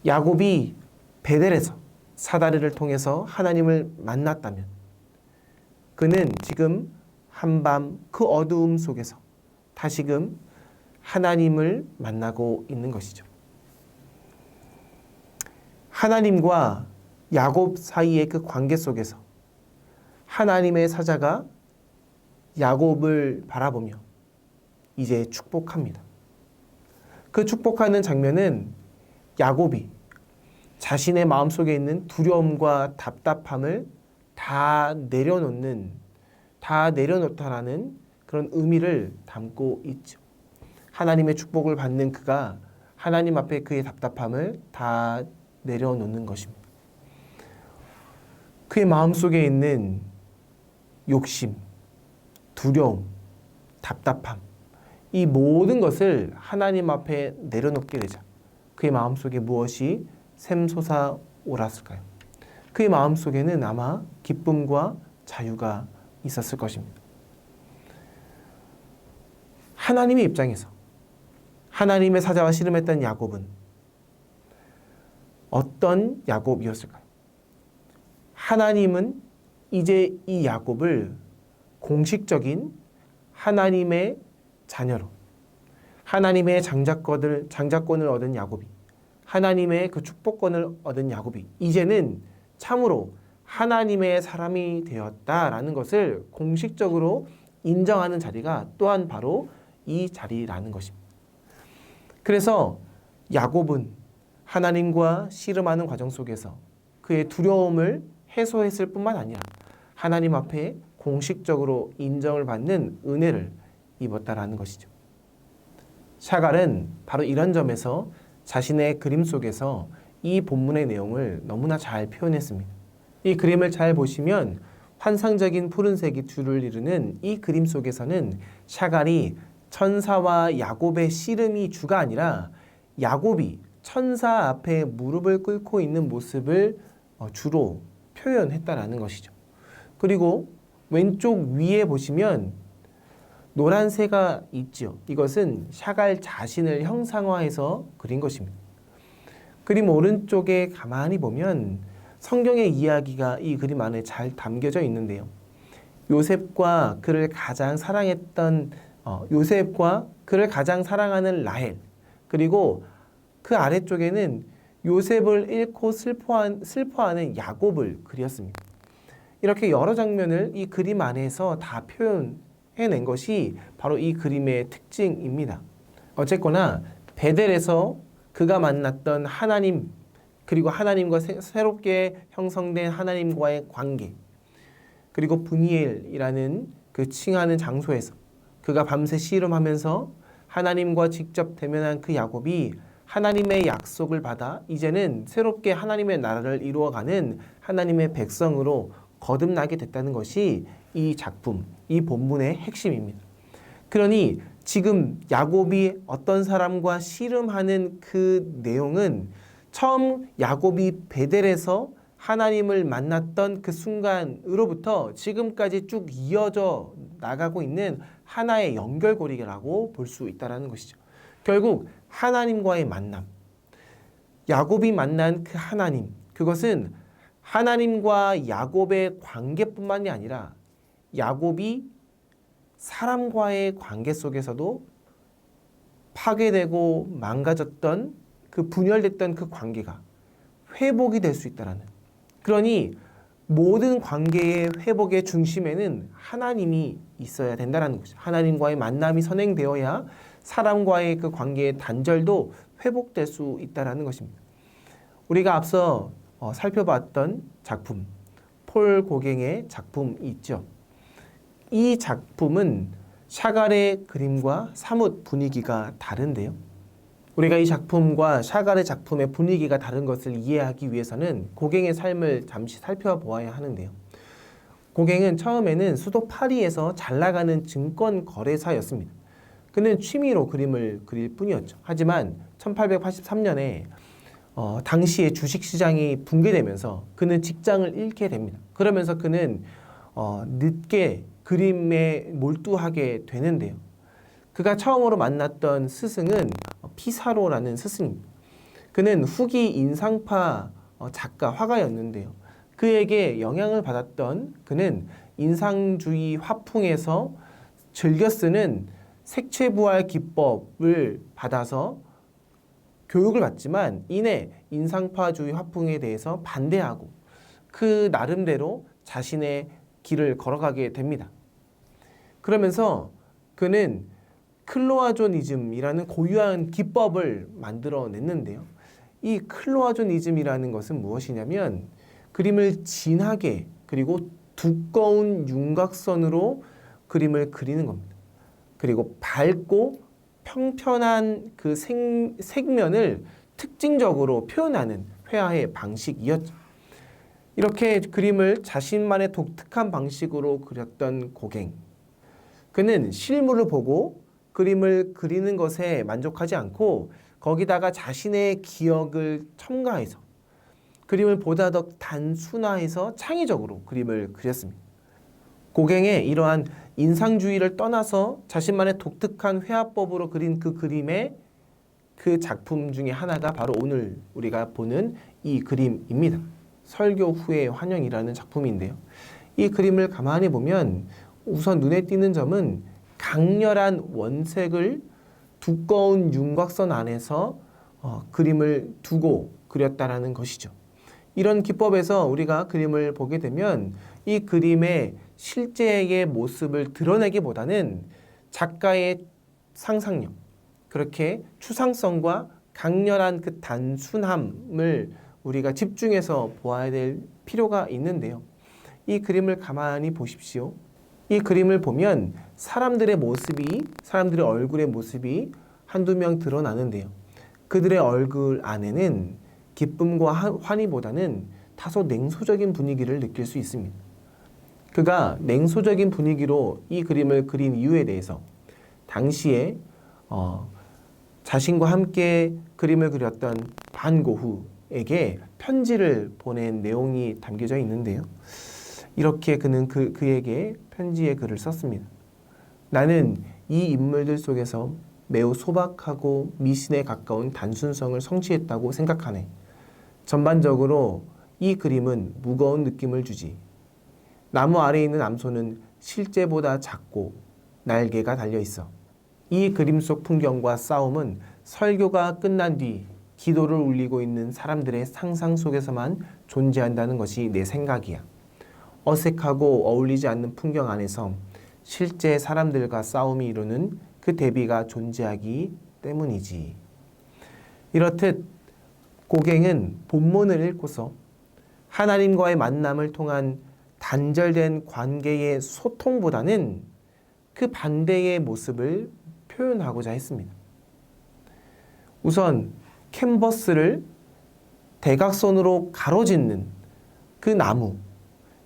야곱이 베델에서 사다리를 통해서 하나님을 만났다면 그는 지금 한밤 그 어두움 속에서 다시금 하나님을 만나고 있는 것이죠. 하나님과 야곱 사이의 그 관계 속에서 하나님의 사자가 야곱을 바라보며 이제 축복합니다. 그 축복하는 장면은 야곱이 자신의 마음속에 있는 두려움과 답답함을 다 내려놓다라는 그런 의미를 담고 있죠. 하나님의 축복을 받는 그가 하나님 앞에 그의 답답함을 다 내려놓는 것입니다. 그의 마음속에 있는 욕심, 두려움, 답답함, 이 모든 것을 하나님 앞에 내려놓게 되자 그의 마음속에 무엇이 샘솟아 오랐을까요? 그의 마음속에는 아마 기쁨과 자유가 있었을 것입니다. 하나님의 입장에서 하나님의 사자와 씨름했던 야곱은 어떤 야곱이었을까요? 하나님은 이제 이 야곱을 공식적인 하나님의 자녀로 하나님의 장자권을 얻은 야곱이 하나님의 그 축복권을 얻은 야곱이 이제는 참으로 하나님의 사람이 되었다라는 것을 공식적으로 인정하는 자리가 또한 바로 이 자리라는 것입니다. 그래서 야곱은 하나님과 씨름하는 과정 속에서 그의 두려움을 해소했을 뿐만 아니라 하나님 앞에 공식적으로 인정을 받는 은혜를 입었다라는 것이죠. 샤갈은 바로 이런 점에서 자신의 그림 속에서 이 본문의 내용을 너무나 잘 표현했습니다. 이 그림을 잘 보시면 환상적인 푸른색이 주를 이루는 이 그림 속에서는 샤갈이 천사와 야곱의 씨름이 주가 아니라 야곱이 천사 앞에 무릎을 꿇고 있는 모습을 주로 표현했다라는 것이죠. 그리고 왼쪽 위에 보시면 노란 새가 있죠. 이것은 샤갈 자신을 형상화해서 그린 것입니다. 그림 오른쪽에 가만히 보면 성경의 이야기가 이 그림 안에 잘 담겨져 있는데요. 요셉과 그를 가장 사랑하는 라헬, 그리고 그 아래쪽에는 요셉을 잃고 슬퍼하는 야곱을 그렸습니다. 이렇게 여러 장면을 이 그림 안에서 다 표현해낸 것이 바로 이 그림의 특징입니다. 어쨌거나 베델에서 그가 만났던 하나님, 그리고 하나님과 새롭게 형성된 하나님과의 관계, 그리고 브니엘이라는 그 칭하는 장소에서 그가 밤새 씨름하면서 하나님과 직접 대면한 그 야곱이 하나님의 약속을 받아 이제는 새롭게 하나님의 나라를 이루어가는 하나님의 백성으로 거듭나게 됐다는 것이 이 작품, 이 본문의 핵심입니다. 그러니 지금 야곱이 어떤 사람과 씨름하는 그 내용은 처음 야곱이 베델에서 하나님을 만났던 그 순간으로부터 지금까지 쭉 이어져 나가고 있는 하나의 연결고리라고 볼 수 있다는 것이죠. 결국 하나님과의 만남, 야곱이 만난 그 하나님, 그것은 하나님과 야곱의 관계뿐만이 아니라 야곱이 사람과의 관계 속에서도 파괴되고 망가졌던 그 분열됐던 그 관계가 회복이 될 수 있다라는, 그러니 모든 관계의 회복의 중심에는 하나님이 있어야 된다는 것이죠. 하나님과의 만남이 선행되어야 사람과의 그 관계의 단절도 회복될 수 있다는 것입니다. 우리가 앞서 살펴봤던 작품, 폴 고갱의 작품이 있죠. 이 작품은 샤갈의 그림과 사뭇 분위기가 다른데요. 우리가 이 작품과 샤갈의 작품의 분위기가 다른 것을 이해하기 위해서는 고갱의 삶을 잠시 살펴보아야 하는데요. 고갱은 처음에는 수도 파리에서 잘 나가는 증권 거래사였습니다. 그는 취미로 그림을 그릴 뿐이었죠. 하지만 1883년에 당시에 주식시장이 붕괴되면서 그는 직장을 잃게 됩니다. 그러면서 그는 늦게 그림에 몰두하게 되는데요. 그가 처음으로 만났던 스승은 피사로라는 스승입니다. 그는 후기 인상파 작가, 화가였는데요. 그에게 영향을 받았던 그는 인상주의 화풍에서 즐겨 쓰는 색채부활 기법을 받아서 교육을 받지만 이내 인상파주의 화풍에 대해서 반대하고 그 나름대로 자신의 길을 걸어가게 됩니다. 그러면서 그는 클로아조니즘이라는 고유한 기법을 만들어냈는데요. 이 클로아조니즘이라는 것은 무엇이냐면 그림을 진하게 그리고 두꺼운 윤곽선으로 그림을 그리는 겁니다. 그리고 밝고 평편한 그 색면을 특징적으로 표현하는 회화의 방식이었죠. 이렇게 그림을 자신만의 독특한 방식으로 그렸던 고갱. 그는 실물을 보고 그림을 그리는 것에 만족하지 않고 거기다가 자신의 기억을 첨가해서 그림을 보다 더 단순화해서 창의적으로 그림을 그렸습니다. 고갱의 이러한 인상주의를 떠나서 자신만의 독특한 회화법으로 그린 그 그림의 그 작품 중에 하나가 바로 오늘 우리가 보는 이 그림입니다. 설교 후의 환영이라는 작품인데요. 이 그림을 가만히 보면 우선 눈에 띄는 점은 강렬한 원색을 두꺼운 윤곽선 안에서 그림을 두고 그렸다라는 것이죠. 이런 기법에서 우리가 그림을 보게 되면 이 그림의 실제의 모습을 드러내기보다는 작가의 상상력, 그렇게 추상성과 강렬한 그 단순함을 우리가 집중해서 보아야 될 필요가 있는데요. 이 그림을 가만히 보십시오. 이 그림을 보면 사람들의 얼굴의 모습이 한두 명 드러나는데요. 그들의 얼굴 안에는 기쁨과 환희보다는 다소 냉소적인 분위기를 느낄 수 있습니다. 그가 냉소적인 분위기로 이 그림을 그린 이유에 대해서 당시에 자신과 함께 그림을 그렸던 반 고흐에게 편지를 보낸 내용이 담겨져 있는데요. 이렇게 그는 그에게 편지의 글을 썼습니다. 나는 이 인물들 속에서 매우 소박하고 미신에 가까운 단순성을 성취했다고 생각하네. 전반적으로 이 그림은 무거운 느낌을 주지. 나무 아래에 있는 암소는 실제보다 작고 날개가 달려있어. 이 그림 속 풍경과 싸움은 설교가 끝난 뒤 기도를 울리고 있는 사람들의 상상 속에서만 존재한다는 것이 내 생각이야. 어색하고 어울리지 않는 풍경 안에서 실제 사람들과 싸움이 이루는 그 대비가 존재하기 때문이지. 이렇듯 고갱은 본문을 읽고서 하나님과의 만남을 통한 단절된 관계의 소통보다는 그 반대의 모습을 표현하고자 했습니다. 우선 캔버스를 대각선으로 가로짓는 그 나무,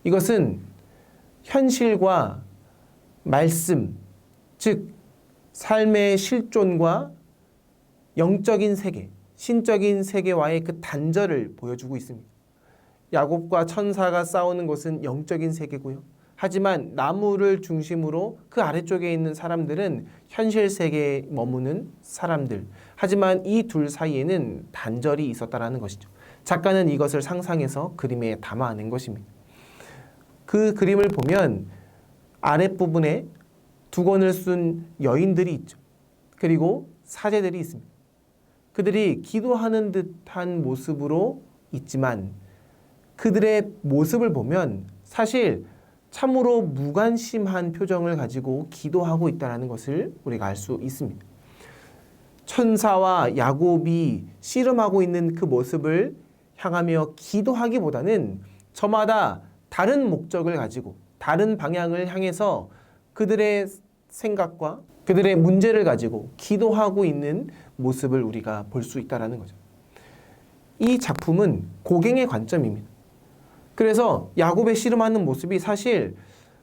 이것은 현실과 말씀, 즉 삶의 실존과 영적인 세계, 신적인 세계와의 그 단절을 보여주고 있습니다. 야곱과 천사가 싸우는 것은 영적인 세계고요. 하지만 나무를 중심으로 그 아래쪽에 있는 사람들은 현실 세계에 머무는 사람들. 하지만 이 둘 사이에는 단절이 있었다라는 것이죠. 작가는 이것을 상상해서 그림에 담아낸 것입니다. 그 그림을 보면 아랫부분에 두건을 쓴 여인들이 있죠. 그리고 사제들이 있습니다. 그들이 기도하는 듯한 모습으로 있지만 그들의 모습을 보면 사실 참으로 무관심한 표정을 가지고 기도하고 있다는 것을 우리가 알 수 있습니다. 천사와 야곱이 씨름하고 있는 그 모습을 향하며 기도하기보다는 저마다 다른 목적을 가지고 다른 방향을 향해서 그들의 생각과 그들의 문제를 가지고 기도하고 있는 모습을 우리가 볼 수 있다는 거죠. 이 작품은 고갱의 관점입니다. 그래서 야곱의 씨름하는 모습이 사실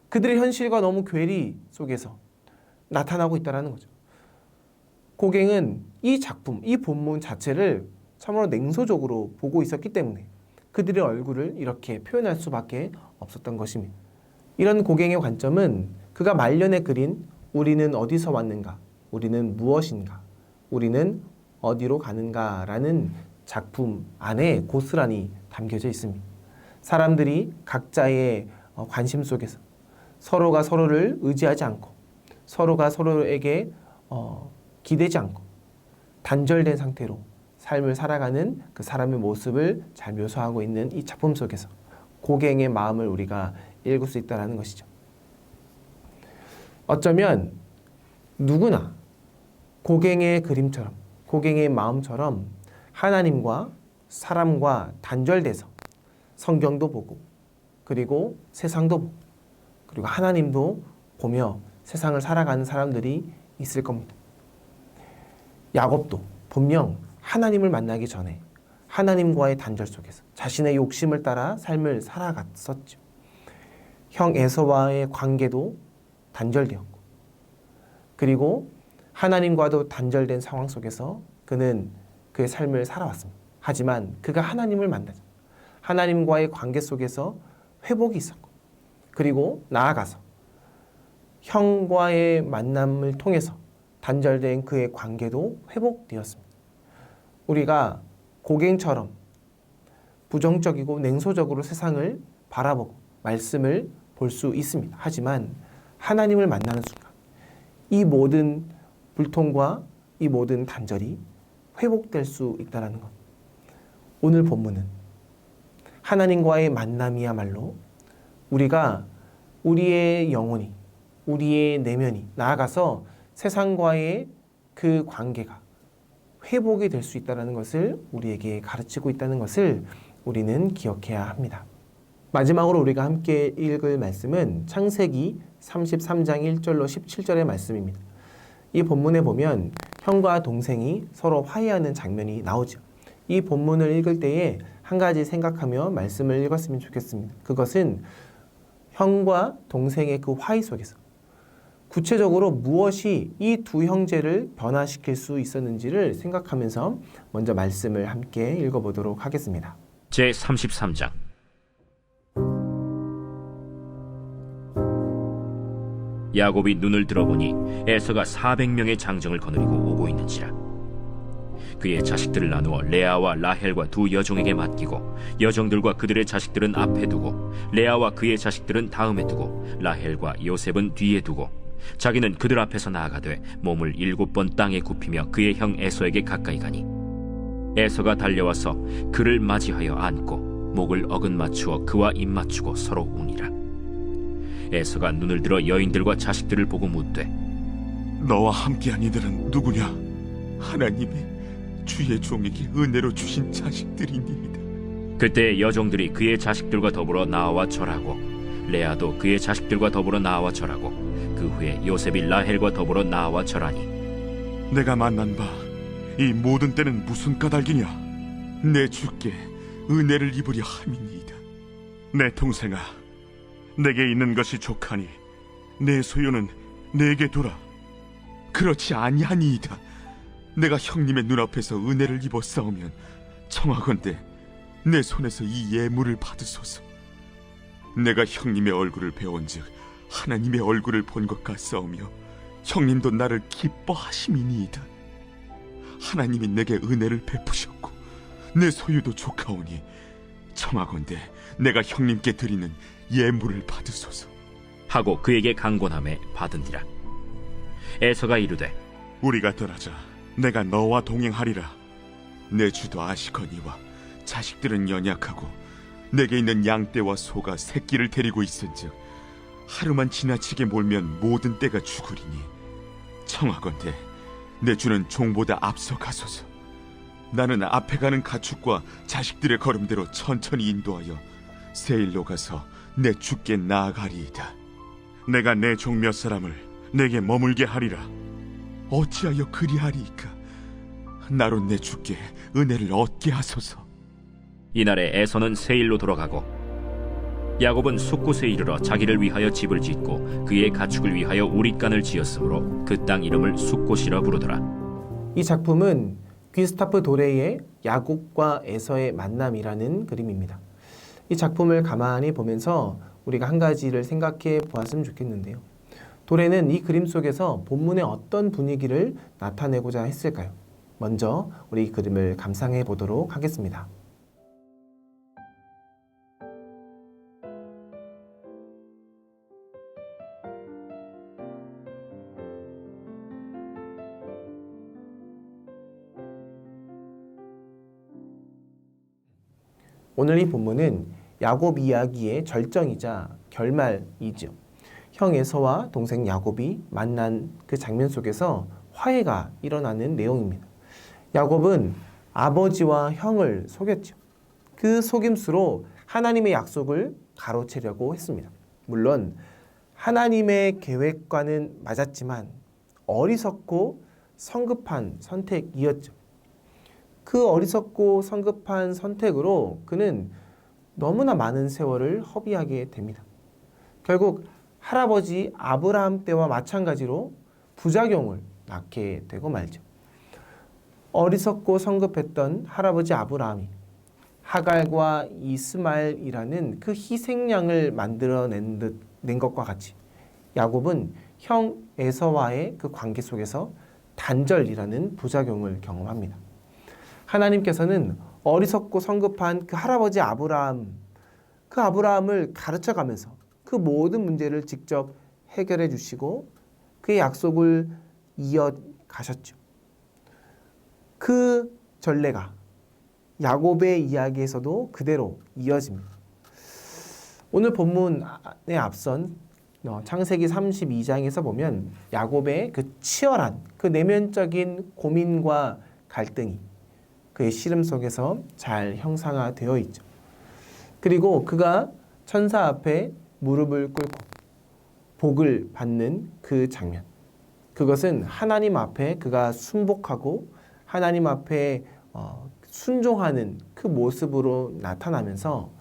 그들의 현실과 너무 괴리 속에서 나타나고 있다는 거죠. 고갱은 이 작품, 이 본문 자체를 참으로 냉소적으로 보고 있었기 때문에 그들의 얼굴을 이렇게 표현할 수밖에 없었던 것입니다. 이런 고갱의 관점은 그가 말년에 그린 우리는 어디서 왔는가, 우리는 무엇인가, 우리는 어디로 가는가라는 작품 안에 고스란히 담겨져 있습니다. 사람들이 각자의 관심 속에서 서로가 서로를 의지하지 않고 서로가 서로에게 기대지 않고 단절된 상태로 삶을 살아가는 그 사람의 모습을 잘 묘사하고 있는 이 작품 속에서 고갱의 마음을 우리가 읽을 수 있다는 것이죠. 어쩌면 누구나 고갱의 그림처럼, 고갱의 마음처럼 하나님과 사람과 단절돼서 성경도 보고 그리고 세상도 보고 그리고 하나님도 보며 세상을 살아가는 사람들이 있을 겁니다. 야곱도 분명 하나님을 만나기 전에 하나님과의 단절 속에서 자신의 욕심을 따라 삶을 살아갔었죠. 형 에서와의 관계도 단절되었고 그리고 하나님과도 단절된 상황 속에서 그는 그의 삶을 살아왔습니다. 하지만 그가 하나님을 만나자 하나님과의 관계 속에서 회복이 있었고 그리고 나아가서 형과의 만남을 통해서 단절된 그의 관계도 회복되었습니다. 우리가 고갱처럼 부정적이고 냉소적으로 세상을 바라보고 말씀을 볼 수 있습니다. 하지만 하나님을 만나는 순간 이 모든 불통과 이 모든 단절이 회복될 수 있다는 것. 오늘 본문은 하나님과의 만남이야말로 우리가 우리의 영혼이, 우리의 내면이 나아가서 세상과의 그 관계가 회복이 될 수 있다는 것을 우리에게 가르치고 있다는 것을 우리는 기억해야 합니다. 마지막으로 우리가 함께 읽을 말씀은 창세기 33장 1절로 17절의 말씀입니다. 이 본문에 보면 형과 동생이 서로 화해하는 장면이 나오죠. 이 본문을 읽을 때에 한 가지 생각하며 말씀을 읽었으면 좋겠습니다. 그것은 형과 동생의 그 화해 속에서 구체적으로 무엇이 이 두 형제를 변화시킬 수 있었는지를 생각하면서 먼저 말씀을 함께 읽어보도록 하겠습니다. 제33장 야곱이 눈을 들어보니 에서가 400명의 장정을 거느리고 오고 있는지라. 그의 자식들을 나누어 레아와 라헬과 두 여종에게 맡기고 여종들과 그들의 자식들은 앞에 두고 레아와 그의 자식들은 다음에 두고 라헬과 요셉은 뒤에 두고 자기는 그들 앞에서 나아가되 몸을 7번 땅에 굽히며 그의 형 에서에게 가까이 가니 에서가 달려와서 그를 맞이하여 안고 목을 어긋맞추어 그와 입맞추고 서로 우니라. 에서가 눈을 들어 여인들과 자식들을 보고 묻되 너와 함께한 이들은 누구냐? 하나님이 주의 종에게 은혜로 주신 자식들이니이다. 그때 여종들이 그의 자식들과 더불어 나와 절하고 레아도 그의 자식들과 더불어 나와 절하고 그 후에 요셉이 라헬과 더불어 나와 절하니 내가 만난 바 이 모든 때는 무슨 까닭이냐? 내 주께 은혜를 입으려 함이니이다. 내 동생아, 내게 있는 것이 족하니 내 소유는 내게 두라. 그렇지 아니하니이다. 내가 형님의 눈앞에서 은혜를 입었사오면 청하건대 내 손에서 이 예물을 받으소서. 내가 형님의 얼굴을 배운즉 하나님의 얼굴을 본 것 같사오며 형님도 나를 기뻐하심이니이다. 하나님이 내게 은혜를 베푸셨고 내 소유도 족하오니 청하건대 내가 형님께 드리는 예물을 받으소서 하고 그에게 강권함에 받은디라. 에서가 이르되 우리가 떠나자. 내가 너와 동행하리라. 내 주도 아시거니와 자식들은 연약하고 내게 있는 양떼와 소가 새끼를 데리고 있은즉 하루만 지나치게 몰면 모든 떼가 죽으리니 청하건대 내 주는 종보다 앞서 가소서. 나는 앞에 가는 가축과 자식들의 걸음대로 천천히 인도하여 세일로 가서 내 주께 나아가리이다. 내가 내 종 몇 사람을 내게 머물게 하리라. 어찌하여 그리하리이까? 나로 내 주께 은혜를 얻게 하소서. 이날에 에서는 세일로 돌아가고 야곱은 숫곳에 이르러 자기를 위하여 집을 짓고 그의 가축을 위하여 우릿간을 지었으므로 그 땅 이름을 숫곳이라 부르더라. 이 작품은 귀스타프 도레의 야곱과 에서의 만남이라는 그림입니다. 이 작품을 가만히 보면서 우리가 한 가지를 생각해 보았으면 좋겠는데요. 도레는 이 그림 속에서 본문의 어떤 분위기를 나타내고자 했을까요? 먼저 우리 이 그림을 감상해 보도록 하겠습니다. 오늘 이 본문은 야곱 이야기의 절정이자 결말이죠. 형 에서와 동생 야곱이 만난 그 장면 속에서 화해가 일어나는 내용입니다. 야곱은 아버지와 형을 속였죠. 그 속임수로 하나님의 약속을 가로채려고 했습니다. 물론 하나님의 계획과는 맞았지만 어리석고 성급한 선택이었죠. 그 어리석고 성급한 선택으로 그는 너무나 많은 세월을 허비하게 됩니다. 결국 할아버지 아브라함 때와 마찬가지로 부작용을 낳게 되고 말죠. 어리석고 성급했던 할아버지 아브라함이 하갈과 이스마엘이라는 그 희생양을 만들어낸 것과 같이 야곱은 형 에서와의 그 관계 속에서 단절이라는 부작용을 경험합니다. 하나님께서는 어리석고 성급한 그 할아버지 아브라함, 그 아브라함을 가르쳐가면서 그 모든 문제를 직접 해결해 주시고 그의 약속을 이어가셨죠. 그 전례가 야곱의 이야기에서도 그대로 이어집니다. 오늘 본문에 앞선 창세기 32장에서 보면 야곱의 그 치열한 그 내면적인 고민과 갈등이 그의 씨름 속에서 잘 형상화되어 있죠. 그리고 그가 천사 앞에 무릎을 꿇고 복을 받는 그 장면. 그것은 하나님 앞에 그가 순복하고 하나님 앞에 순종하는 그 모습으로 나타나면서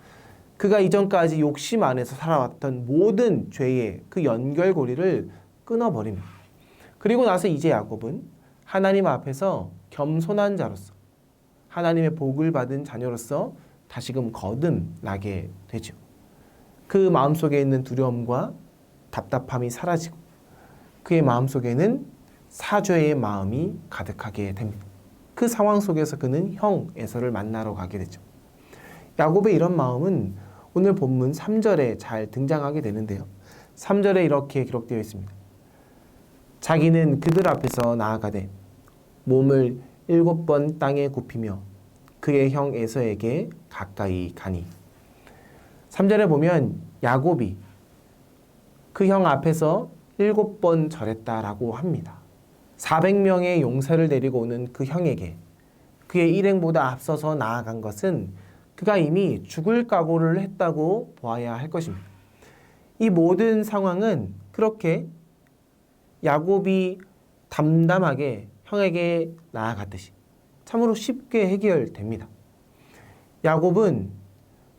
그가 이전까지 욕심 안에서 살아왔던 모든 죄의 그 연결고리를 끊어버립니다. 그리고 나서 이제 야곱은 하나님 앞에서 겸손한 자로서 하나님의 복을 받은 자녀로서 다시금 거듭나게 되죠. 그 마음속에 있는 두려움과 답답함이 사라지고 그의 마음속에는 사죄의 마음이 가득하게 됩니다. 그 상황 속에서 그는 형 에서를 만나러 가게 되죠. 야곱의 이런 마음은 오늘 본문 3절에 잘 등장하게 되는데요. 3절에 이렇게 기록되어 있습니다. 자기는 그들 앞에서 나아가되 몸을 7번 땅에 굽히며 그의 형 에서에게 가까이 가니. 3절에 보면 야곱이 그 형 앞에서 7번 절했다라고 합니다. 400명의 용사를 데리고 오는 그 형에게 그의 일행보다 앞서서 나아간 것은 그가 이미 죽을 각오를 했다고 보아야 할 것입니다. 이 모든 상황은 그렇게 야곱이 담담하게 형에게 나아갔듯이 참으로 쉽게 해결됩니다. 야곱은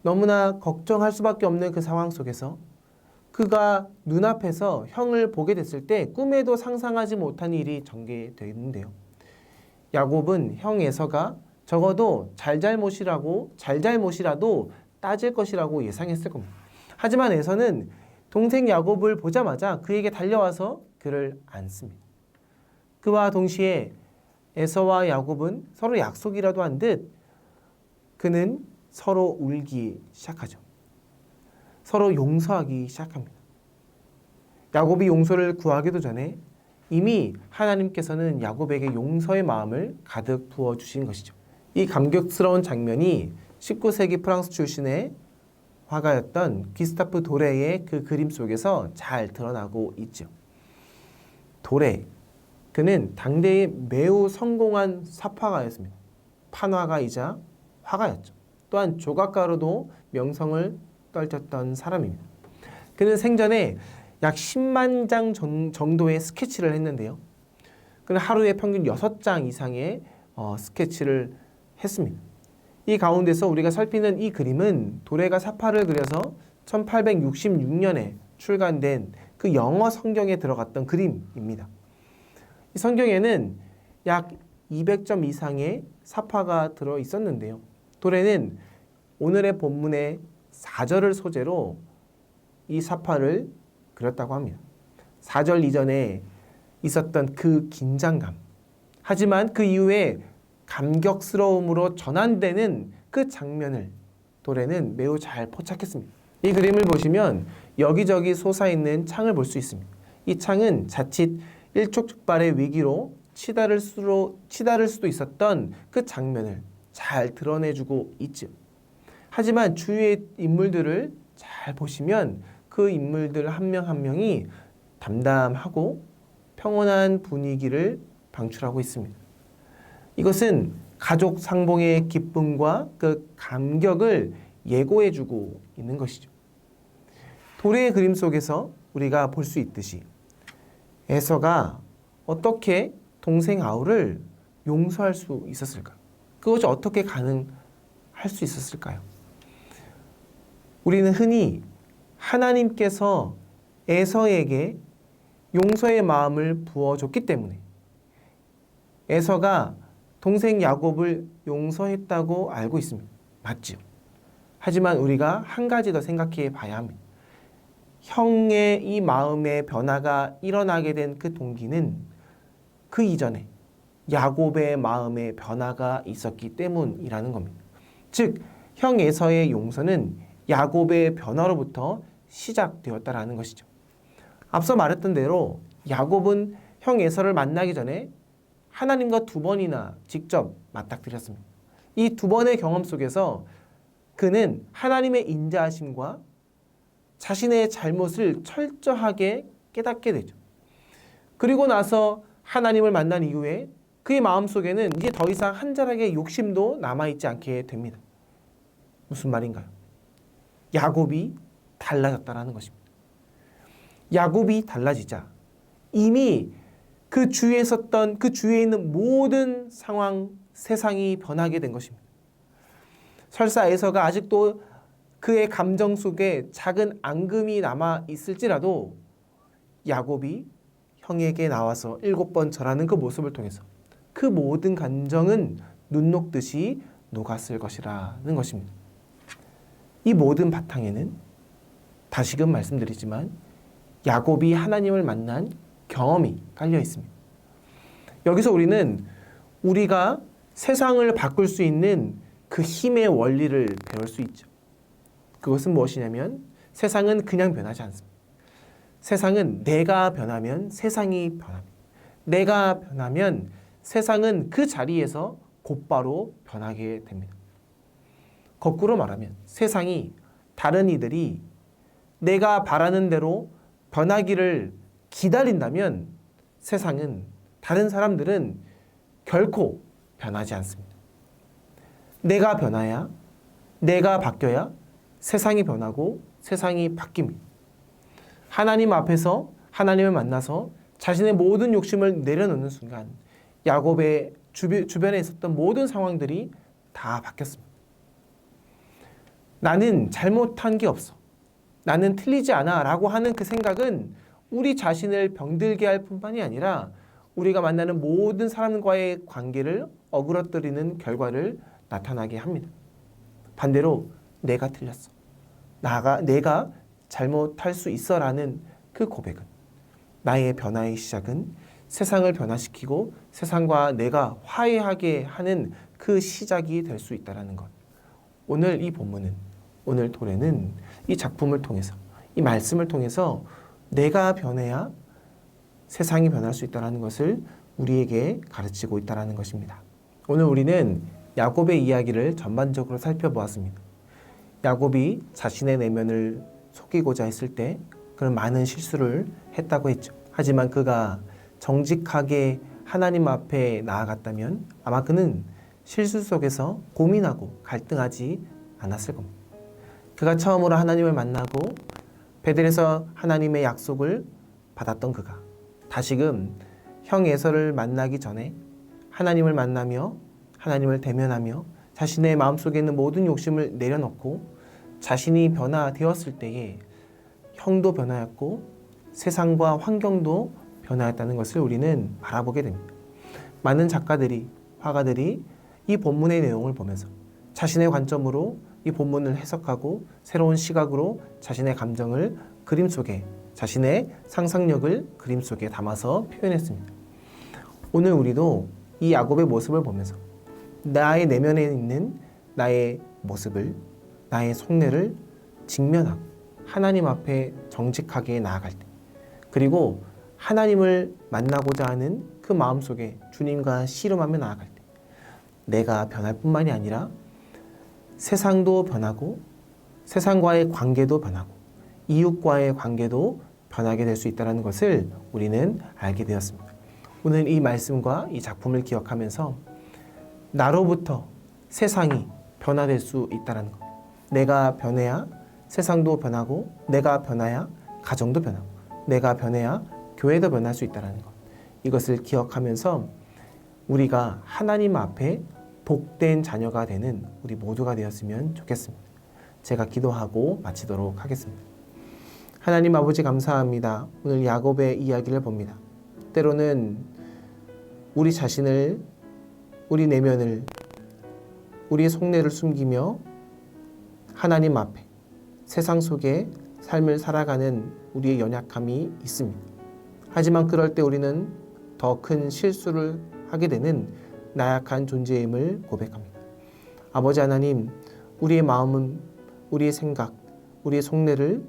너무나 걱정할 수밖에 없는 그 상황 속에서 그가 눈앞에서 형을 보게 됐을 때 꿈에도 상상하지 못한 일이 전개되는데요. 야곱은 형 에서가 적어도 잘잘못이라도 따질 것이라고 예상했을 겁니다. 하지만 에서는 동생 야곱을 보자마자 그에게 달려와서 그를 안습니다. 그와 동시에 에서와 야곱은 서로 약속이라도 한 듯 그는 서로 울기 시작하죠. 서로 용서하기 시작합니다. 야곱이 용서를 구하기도 전에 이미 하나님께서는 야곱에게 용서의 마음을 가득 부어주신 것이죠. 이 감격스러운 장면이 19세기 프랑스 출신의 화가였던 귀스타프 도레의 그 그림 속에서 잘 드러나고 있죠. 도레, 그는 당대의 매우 성공한 삽화가였습니다. 판화가이자 화가였죠. 또한 조각가로도 명성을 떨쳤던 사람입니다. 그는 생전에 약 10만 장 정도의 스케치를 했는데요. 그는 하루에 평균 6장 이상의 스케치를 했습니다. 이 가운데서 우리가 살피는 이 그림은 도레가 사파를 그려서 1866년에 출간된 그 영어 성경에 들어갔던 그림입니다. 이 성경에는 약 200점 이상의 사파가 들어 있었는데요. 도레는 오늘의 본문의 4절을 소재로 이 사파를 그렸다고 합니다. 4절 이전에 있었던 그 긴장감, 하지만 그 이후에 감격스러움으로 전환되는 그 장면을 도레는 매우 잘 포착했습니다. 이 그림을 보시면 여기저기 솟아있는 창을 볼 수 있습니다. 이 창은 자칫 일촉즉발의 위기로 치달을 수도 있었던 그 장면을 잘 드러내주고 있죠. 하지만 주위의 인물들을 잘 보시면 그 인물들 한 명 한 명이 담담하고 평온한 분위기를 방출하고 있습니다. 이것은 가족 상봉의 기쁨과 그 감격을 예고해주고 있는 것이죠. 도래의 그림 속에서 우리가 볼 수 있듯이 에서가 어떻게 동생 아울을 용서할 수 있었을까? 그것이 어떻게 가능할 수 있었을까요? 우리는 흔히 하나님께서 에서에게 용서의 마음을 부어줬기 때문에 에서가 동생 야곱을 용서했다고 알고 있습니다. 맞죠? 하지만 우리가 한 가지 더 생각해 봐야 합니다. 형의 이 마음의 변화가 일어나게 된 그 동기는 그 이전에 야곱의 마음의 변화가 있었기 때문이라는 겁니다. 즉, 형 에서의 용서는 야곱의 변화로부터 시작되었다라는 것이죠. 앞서 말했던 대로 야곱은 형 에서를 만나기 전에 하나님과 2번이나 직접 맞닥뜨렸습니다. 이 2번의 경험 속에서 그는 하나님의 인자하심과 자신의 잘못을 철저하게 깨닫게 되죠. 그리고 나서 하나님을 만난 이후에 그의 마음속에는 이제 더 이상 한 자락의 욕심도 남아있지 않게 됩니다. 무슨 말인가요? 야곱이 달라졌다라는 것입니다. 야곱이 달라지자 이미 그 주위에 있었던 그 주위에 있는 모든 상황, 세상이 변하게 된 것입니다. 설사 에서가 아직도 그의 감정 속에 작은 앙금이 남아 있을지라도 야곱이 형에게 나와서 7번 절하는 그 모습을 통해서 그 모든 감정은 눈 녹듯이 녹았을 것이라는 것입니다. 이 모든 바탕에는 다시금 말씀드리지만 야곱이 하나님을 만난 경험이 깔려 있습니다. 여기서 우리는 우리가 세상을 바꿀 수 있는 그 힘의 원리를 배울 수 있죠. 그것은 무엇이냐면 세상은 그냥 변하지 않습니다. 세상은 내가 변하면 세상이 변합니다. 내가 변하면 세상은 그 자리에서 곧바로 변하게 됩니다. 거꾸로 말하면 세상이 다른 이들이 내가 바라는 대로 변하기를 기다린다면 세상은 다른 사람들은 결코 변하지 않습니다. 내가 변해야 내가 바뀌어야 세상이 변하고 세상이 바뀝니다. 하나님 앞에서 하나님을 만나서 자신의 모든 욕심을 내려놓는 순간 야곱의 주변에 있었던 모든 상황들이 다 바뀌었습니다. 나는 잘못한 게 없어. 나는 틀리지 않아 라고 하는 그 생각은 우리 자신을 병들게 할 뿐만이 아니라 우리가 만나는 모든 사람과의 관계를 어그러뜨리는 결과를 나타나게 합니다. 반대로 내가 틀렸어. 내가 잘못할 수 있어 라는 그 고백은 나의 변화의 시작은 세상을 변화시키고 세상과 내가 화해하게 하는 그 시작이 될 수 있다는 것. 오늘 이 본문은, 오늘 도래는 이 작품을 통해서, 이 말씀을 통해서 내가 변해야 세상이 변할 수 있다는 것을 우리에게 가르치고 있다는 것입니다. 오늘 우리는 야곱의 이야기를 전반적으로 살펴보았습니다. 야곱이 자신의 내면을 속이고자 했을 때 그런 많은 실수를 했다고 했죠. 하지만 그가 정직하게 하나님 앞에 나아갔다면 아마 그는 실수 속에서 고민하고 갈등하지 않았을 겁니다. 그가 처음으로 하나님을 만나고 베델에서 하나님의 약속을 받았던 그가 다시금 형 에서를 만나기 전에 하나님을 만나며 하나님을 대면하며 자신의 마음속에 있는 모든 욕심을 내려놓고 자신이 변화되었을 때에 형도 변화했고 세상과 환경도 변화했다는 것을 우리는 바라보게 됩니다. 많은 작가들이, 화가들이 이 본문의 내용을 보면서 자신의 관점으로 이 본문을 해석하고 새로운 시각으로 자신의 감정을 그림 속에, 자신의 상상력을 그림 속에 담아서 표현했습니다. 오늘 우리도 이 야곱의 모습을 보면서 나의 내면에 있는 나의 모습을, 나의 속내를 직면하고 하나님 앞에 정직하게 나아갈 때, 그리고 하나님을 만나고자 하는 그 마음속에 주님과 씨름하며 나아갈 때 내가 변할 뿐만이 아니라 세상도 변하고 세상과의 관계도 변하고 이웃과의 관계도 변하게 될 수 있다는 것을 우리는 알게 되었습니다. 오늘 이 말씀과 이 작품을 기억하면서 나로부터 세상이 변화될 수 있다는 것. 내가 변해야 세상도 변하고 내가 변해야 가정도 변하고 내가 변해야 교회도 변할 수 있다는 것. 이것을 기억하면서 우리가 하나님 앞에 복된 자녀가 되는 우리 모두가 되었으면 좋겠습니다. 제가 기도하고 마치도록 하겠습니다. 하나님 아버지 감사합니다. 오늘 야곱의 이야기를 봅니다. 때로는 우리 자신을, 우리 내면을, 우리의 속내를 숨기며 하나님 앞에 세상 속에 삶을 살아가는 우리의 연약함이 있습니다. 하지만 그럴 때 우리는 더 큰 실수를 하게 되는 나약한 존재임을 고백합니다. 아버지 하나님, 우리의 마음은 우리의 생각, 우리의 속내를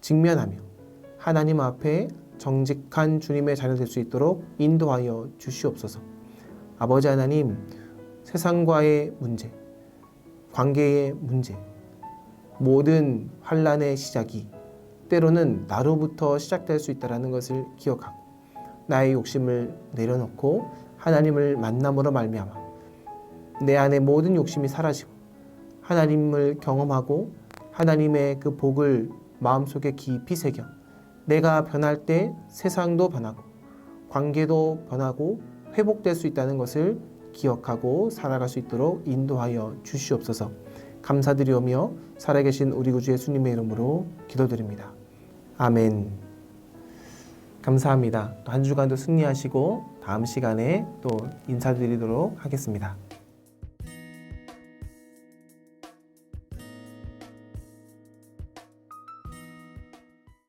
직면하며 하나님 앞에 정직한 주님의 자녀 될 수 있도록 인도하여 주시옵소서. 아버지 하나님, 세상과의 문제, 관계의 문제, 모든 환난의 시작이 때로는 나로부터 시작될 수 있다는 것을 기억하고 나의 욕심을 내려놓고 하나님을 만남으로 말미암아 내 안의 모든 욕심이 사라지고 하나님을 경험하고 하나님의 그 복을 마음속에 깊이 새겨 내가 변할 때 세상도 변하고 관계도 변하고 회복될 수 있다는 것을 기억하고 살아갈 수 있도록 인도하여 주시옵소서. 감사드리오며 살아계신 우리 구주 예수님의 이름으로 기도드립니다. 아멘. 감사합니다. 또 한 주간도 승리하시고 다음 시간에 또 인사드리도록 하겠습니다.